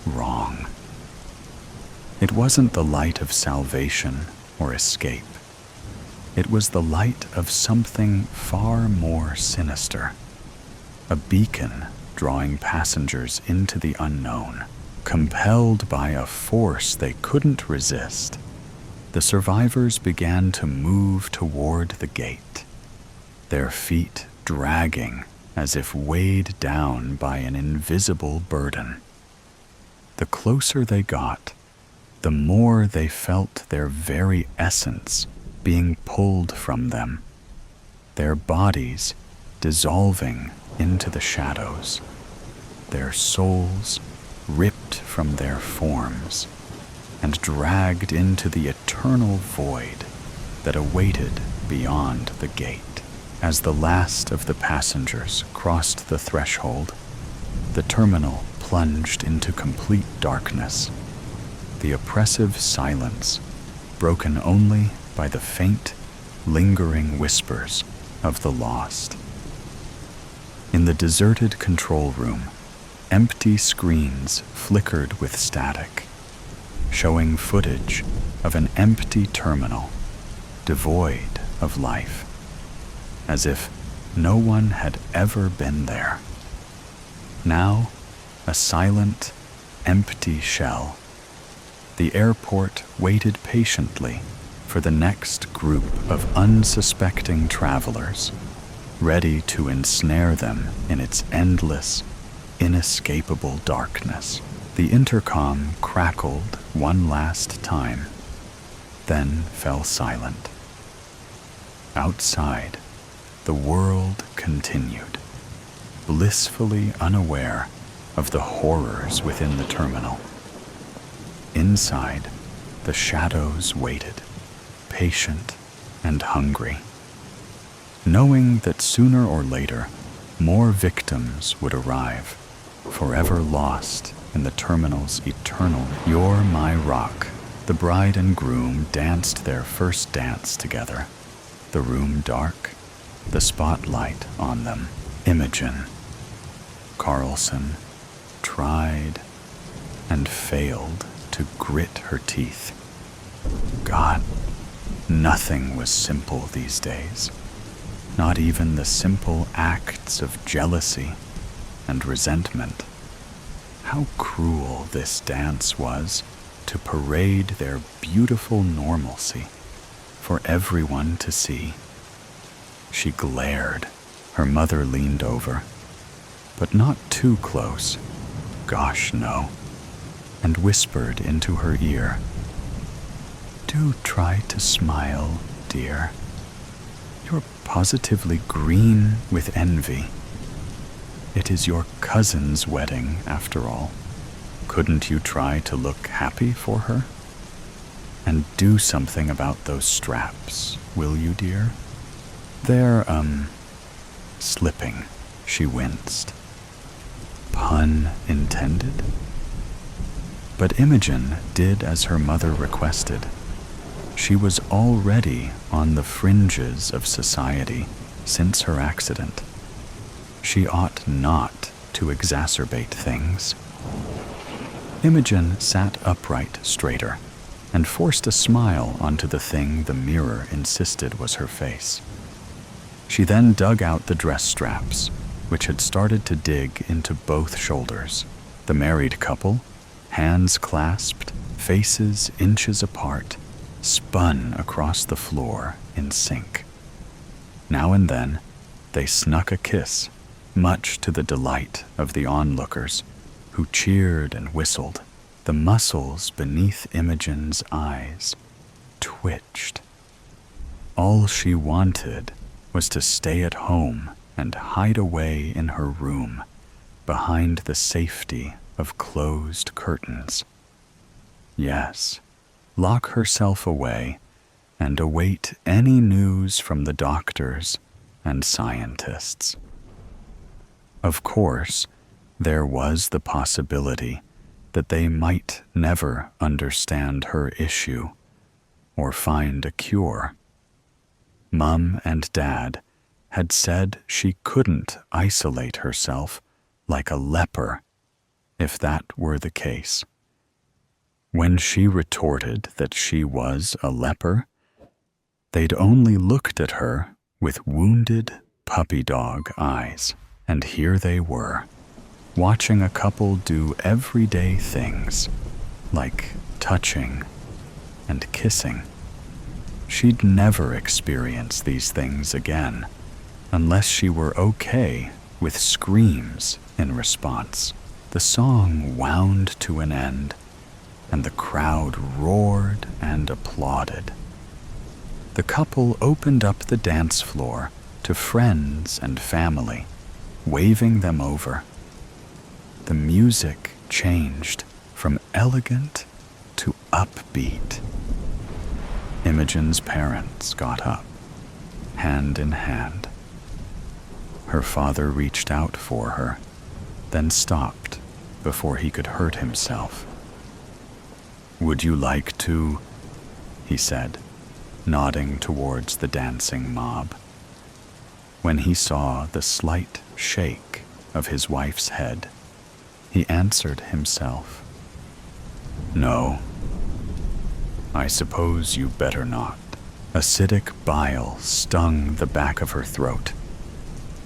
wrong. It wasn't the light of salvation or escape. It was the light of something far more sinister, a beacon drawing passengers into the unknown. Compelled by a force they couldn't resist, the survivors began to move toward the gate, their feet dragging as if weighed down by an invisible burden. The closer they got, the more they felt their very essence being pulled from them, their bodies dissolving into the shadows, their souls ripped from their forms and dragged into the eternal void that awaited beyond the gate. As the last of the passengers crossed the threshold, the terminal plunged into complete darkness, the oppressive silence broken only by the faint, lingering whispers of the lost. In the deserted control room, empty screens flickered with static, showing footage of an empty terminal, devoid of life, as if no one had ever been there. Now, a silent, empty shell, the airport waited patiently for the next group of unsuspecting travelers, ready to ensnare them in its endless, inescapable darkness. The intercom crackled one last time, then fell silent. Outside, the world continued, blissfully unaware of the horrors within the terminal. Inside, the shadows waited, patient and hungry, knowing that sooner or later, more victims would arrive, forever lost in the terminal's eternal "You're My Rock." The bride and groom danced their first dance together, the room dark, the spotlight on them. Imogen Carlson tried and failed to grit her teeth. God, nothing was simple these days. Not even the simple acts of jealousy and resentment. How cruel this dance was to parade their beautiful normalcy for everyone to see. She glared. Her mother leaned over, but not too close. Gosh, no. And whispered into her ear, "Do try to smile, dear. You're positively green with envy. It is your cousin's wedding, after all. Couldn't you try to look happy for her? And do something about those straps, will you, dear? They're, slipping." She winced. Pun intended? But Imogen did as her mother requested. She was already on the fringes of society since her accident. She ought not to exacerbate things. Imogen sat upright straighter and forced a smile onto the thing the mirror insisted was her face. She then dug out the dress straps, which had started to dig into both shoulders. The married couple, hands clasped, faces inches apart, spun across the floor in sync. Now and then, they snuck a kiss, much to the delight of the onlookers, who cheered and whistled. The muscles beneath Imogen's eyes twitched. All she wanted was to stay at home and hide away in her room, behind the safety of closed curtains. Yes, lock herself away and await any news from the doctors and scientists. Of course, there was the possibility that they might never understand her issue or find a cure. Mum and Dad had said she couldn't isolate herself like a leper if that were the case. When she retorted that she was a leper, they'd only looked at her with wounded puppy dog eyes. And here they were, watching a couple do everyday things, like touching and kissing. She'd never experience these things again, unless she were okay with screams in response. The song wound to an end, and the crowd roared and applauded. The couple opened up the dance floor to friends and family, waving them over. The music changed from elegant to upbeat. Imogen's parents got up, hand in hand. Her father reached out for her, then stopped before he could hurt himself. "Would you like to?" he said, nodding towards the dancing mob. When he saw the slight shake of his wife's head, he answered himself, "No, I suppose you better not." Acidic bile stung the back of her throat.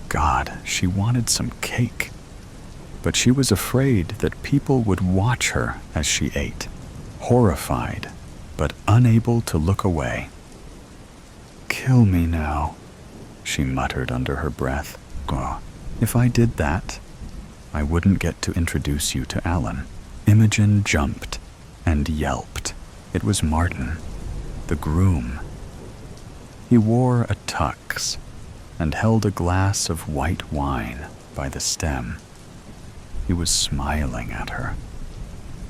God, she wanted some cake. But she was afraid that people would watch her as she ate, horrified, but unable to look away. "Kill me now," she muttered under her breath. "Oh, if I did that, I wouldn't get to introduce you to Alan." Imogen jumped and yelped. It was Martin, the groom. He wore a tux and held a glass of white wine by the stem. He was smiling at her,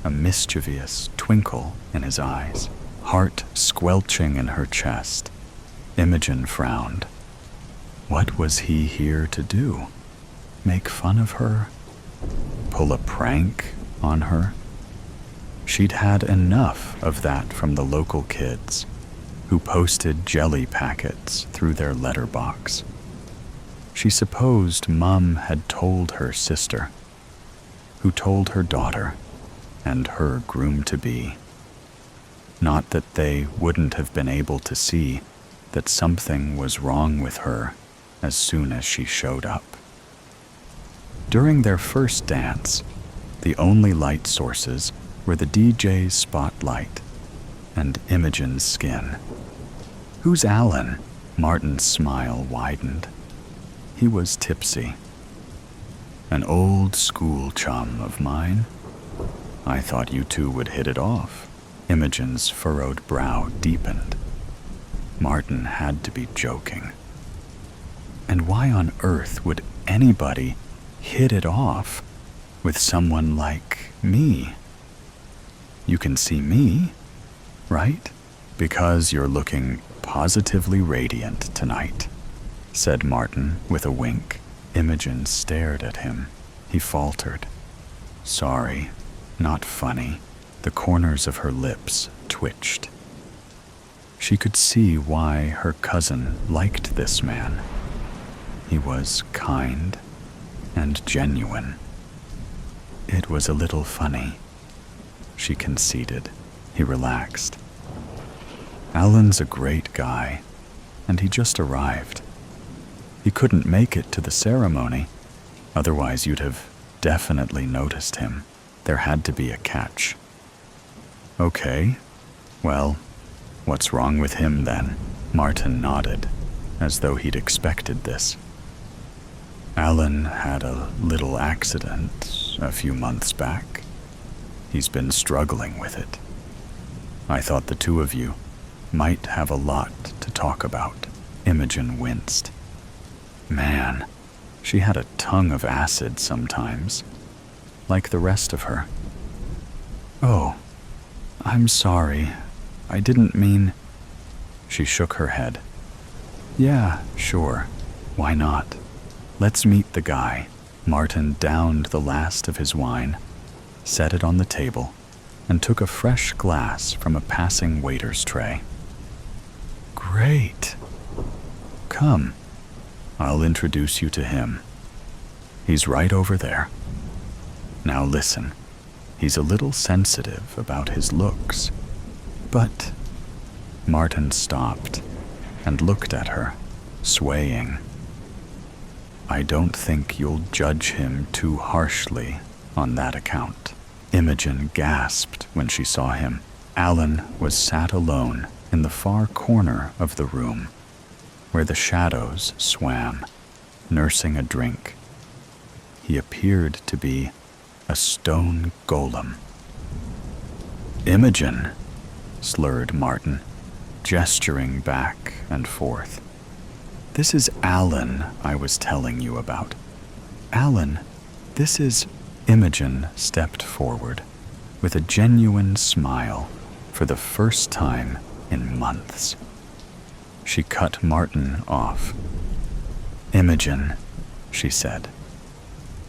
a mischievous twinkle in his eyes, heart squelching in her chest. Imogen frowned. What was he here to do? Make fun of her? Pull a prank on her? She'd had enough of that from the local kids, who posted jelly packets through their letterbox. She supposed Mum had told her sister, who told her daughter and her groom-to-be. Not that they wouldn't have been able to see that something was wrong with her as soon as she showed up. During their first dance, the only light sources were the DJ's spotlight and Imogen's skin. "Who's Alan?" Martin's smile widened. He was tipsy. "An old school chum of mine. I thought you two would hit it off." Imogen's furrowed brow deepened. Martin had to be joking. And why on earth would anybody hit it off with someone like me? You can see me, right? "Because you're looking positively radiant tonight," said Martin with a wink. Imogen stared at him. He faltered. "Sorry, not funny." The corners of her lips twitched. She could see why her cousin liked this man. He was kind and genuine. "It was a little funny," she conceded. He relaxed. "Alan's a great guy, and he just arrived. He couldn't make it to the ceremony, otherwise you'd have definitely noticed him. There had to be a catch." "Okay, well, what's wrong with him then?" Martin nodded, as though he'd expected this. "Alan had a little accident a few months back. He's been struggling with it. I thought the two of you might have a lot to talk about." Imogen winced. Man, she had a tongue of acid sometimes, like the rest of her. "Oh, I'm sorry. I didn't mean..." She shook her head. "Yeah, sure. Why not? Let's meet the guy." Martin downed the last of his wine, set it on the table, and took a fresh glass from a passing waiter's tray. "Great. Come, I'll introduce you to him. He's right over there. Now listen, he's a little sensitive about his looks, but..." Martin stopped and looked at her, swaying. "I don't think you'll judge him too harshly on that account." Imogen gasped when she saw him. Alan was sat alone in the far corner of the room, where the shadows swam, nursing a drink. He appeared to be a stone golem. "Imogen," slurred Martin, gesturing back and forth. "This is Alan I was telling you about. Alan, this is..." Imogen stepped forward with a genuine smile for the first time in months. She cut Martin off. "Imogen, she said.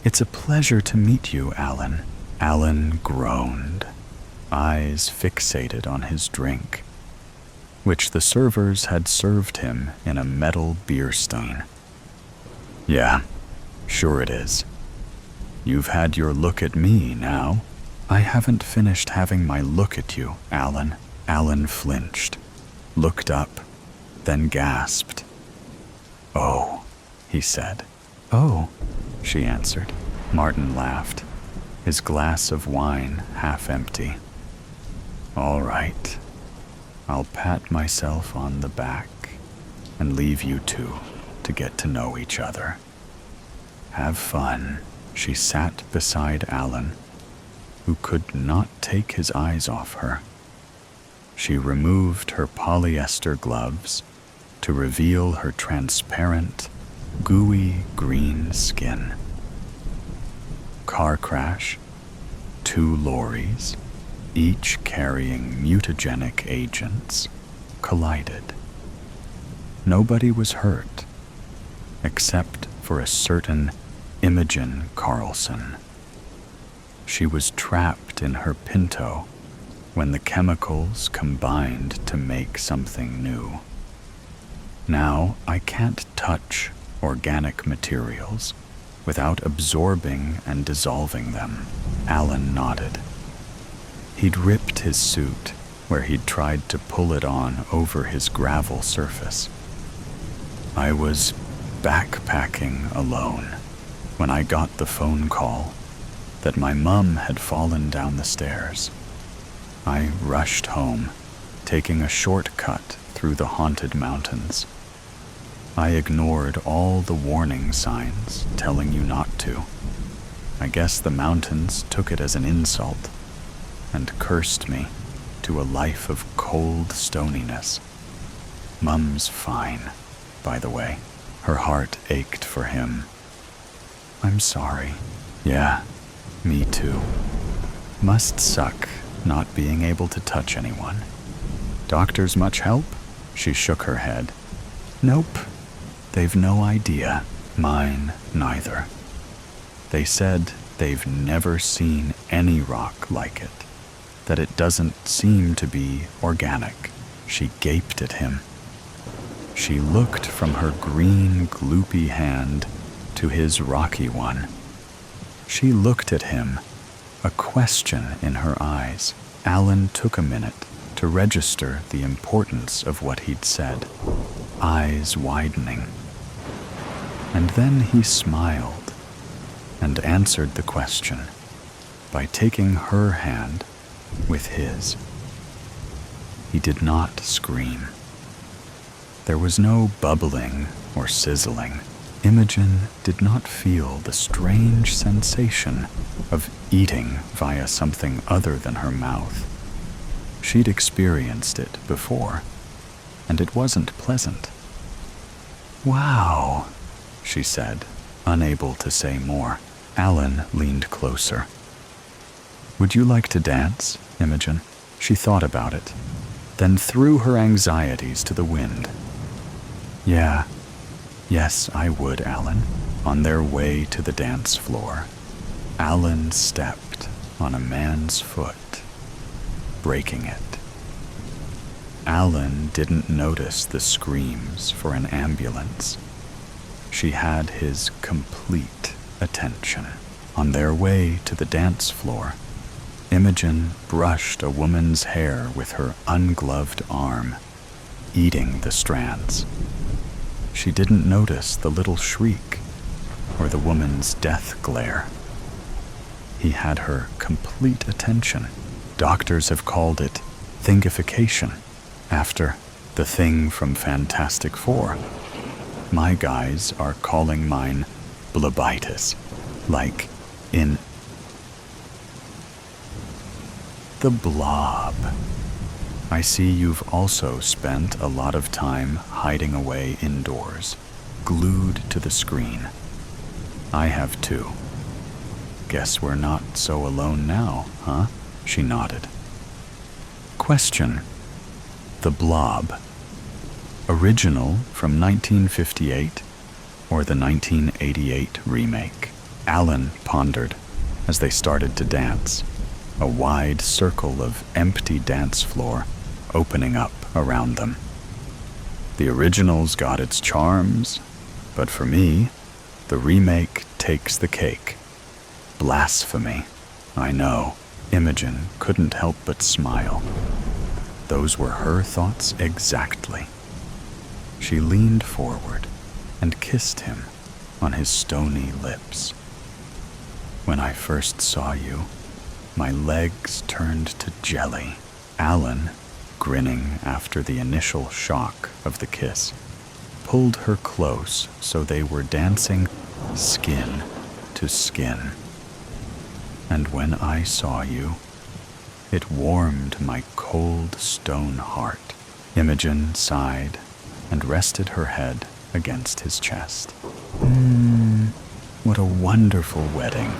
"It's a pleasure to meet you, Alan." Alan groaned, eyes fixated on his drink, which the servers had served him in a metal beer stein. "Yeah, sure it is. You've had your look at me now." "I haven't finished having my look at you, Alan." Alan flinched, looked up, then gasped. "Oh," he said. "Oh," she answered. Martin laughed, his glass of wine half empty. "All right. I'll pat myself on the back and leave you two to get to know each other. Have fun." She sat beside Alan, who could not take his eyes off her. She removed her polyester gloves to reveal her transparent, gooey green skin. Car crash, 2 lorries, each carrying mutagenic agents, collided. Nobody was hurt, except for a certain Imogen Carlson. She was trapped in her Pinto when the chemicals combined to make something new. Now I can't touch organic materials without absorbing and dissolving them. Alan nodded. He'd ripped his suit where he'd tried to pull it on over his gravel surface. "I was backpacking alone when I got the phone call that my mum had fallen down the stairs. I rushed home, taking a shortcut through the haunted mountains. I ignored all the warning signs telling you not to. I guess the mountains took it as an insult and cursed me to a life of cold stoniness. Mum's fine, by the way." Her heart ached for him. "I'm sorry." "Yeah, me too. Must suck not being able to touch anyone. Doctors much help?" She shook her head. "Nope. They've no idea." "Mine neither. They said they've never seen any rock like it, that it doesn't seem to be organic." She gaped at him. She looked from her green, gloopy hand to his rocky one. She looked at him, a question in her eyes. Alan took a minute to register the importance of what he'd said, eyes widening. And then he smiled and answered the question by taking her hand with his. He did not scream. There was no bubbling or sizzling. Imogen did not feel the strange sensation of eating via something other than her mouth. She'd experienced it before, and it wasn't pleasant. "Wow," she said, unable to say more. Alan leaned closer. "Would you like to dance, Imogen?" She thought about it, then threw her anxieties to the wind. Yes, I would, Alan." On their way to the dance floor, Alan stepped on a man's foot, breaking it. Alan didn't notice the screams for an ambulance. She had his complete attention. On their way to the dance floor, Imogen brushed a woman's hair with her ungloved arm, eating the strands. She didn't notice the little shriek or the woman's death glare. He had her complete attention. Doctors have called it thingification, after the thing from Fantastic Four. My guys are calling mine blebitis, like in The Blob. I see you've also spent a lot of time hiding away indoors, glued to the screen. I have too. Guess we're not so alone now, huh? She nodded. Question. The Blob. Original from 1958, or the 1988 remake? Alan pondered as they started to dance, a wide circle of empty dance floor opening up around them. The original's got its charms, but for me, the remake takes the cake. Blasphemy, I know. Imogen couldn't help but smile. Those were her thoughts exactly. She leaned forward and kissed him on his stony lips. When I first saw you, my legs turned to jelly. Alan, grinning after the initial shock of the kiss, pulled her close so they were dancing skin to skin. And when I saw you, it warmed my cold stone heart. Imogen sighed and rested her head against his chest. What a wonderful wedding.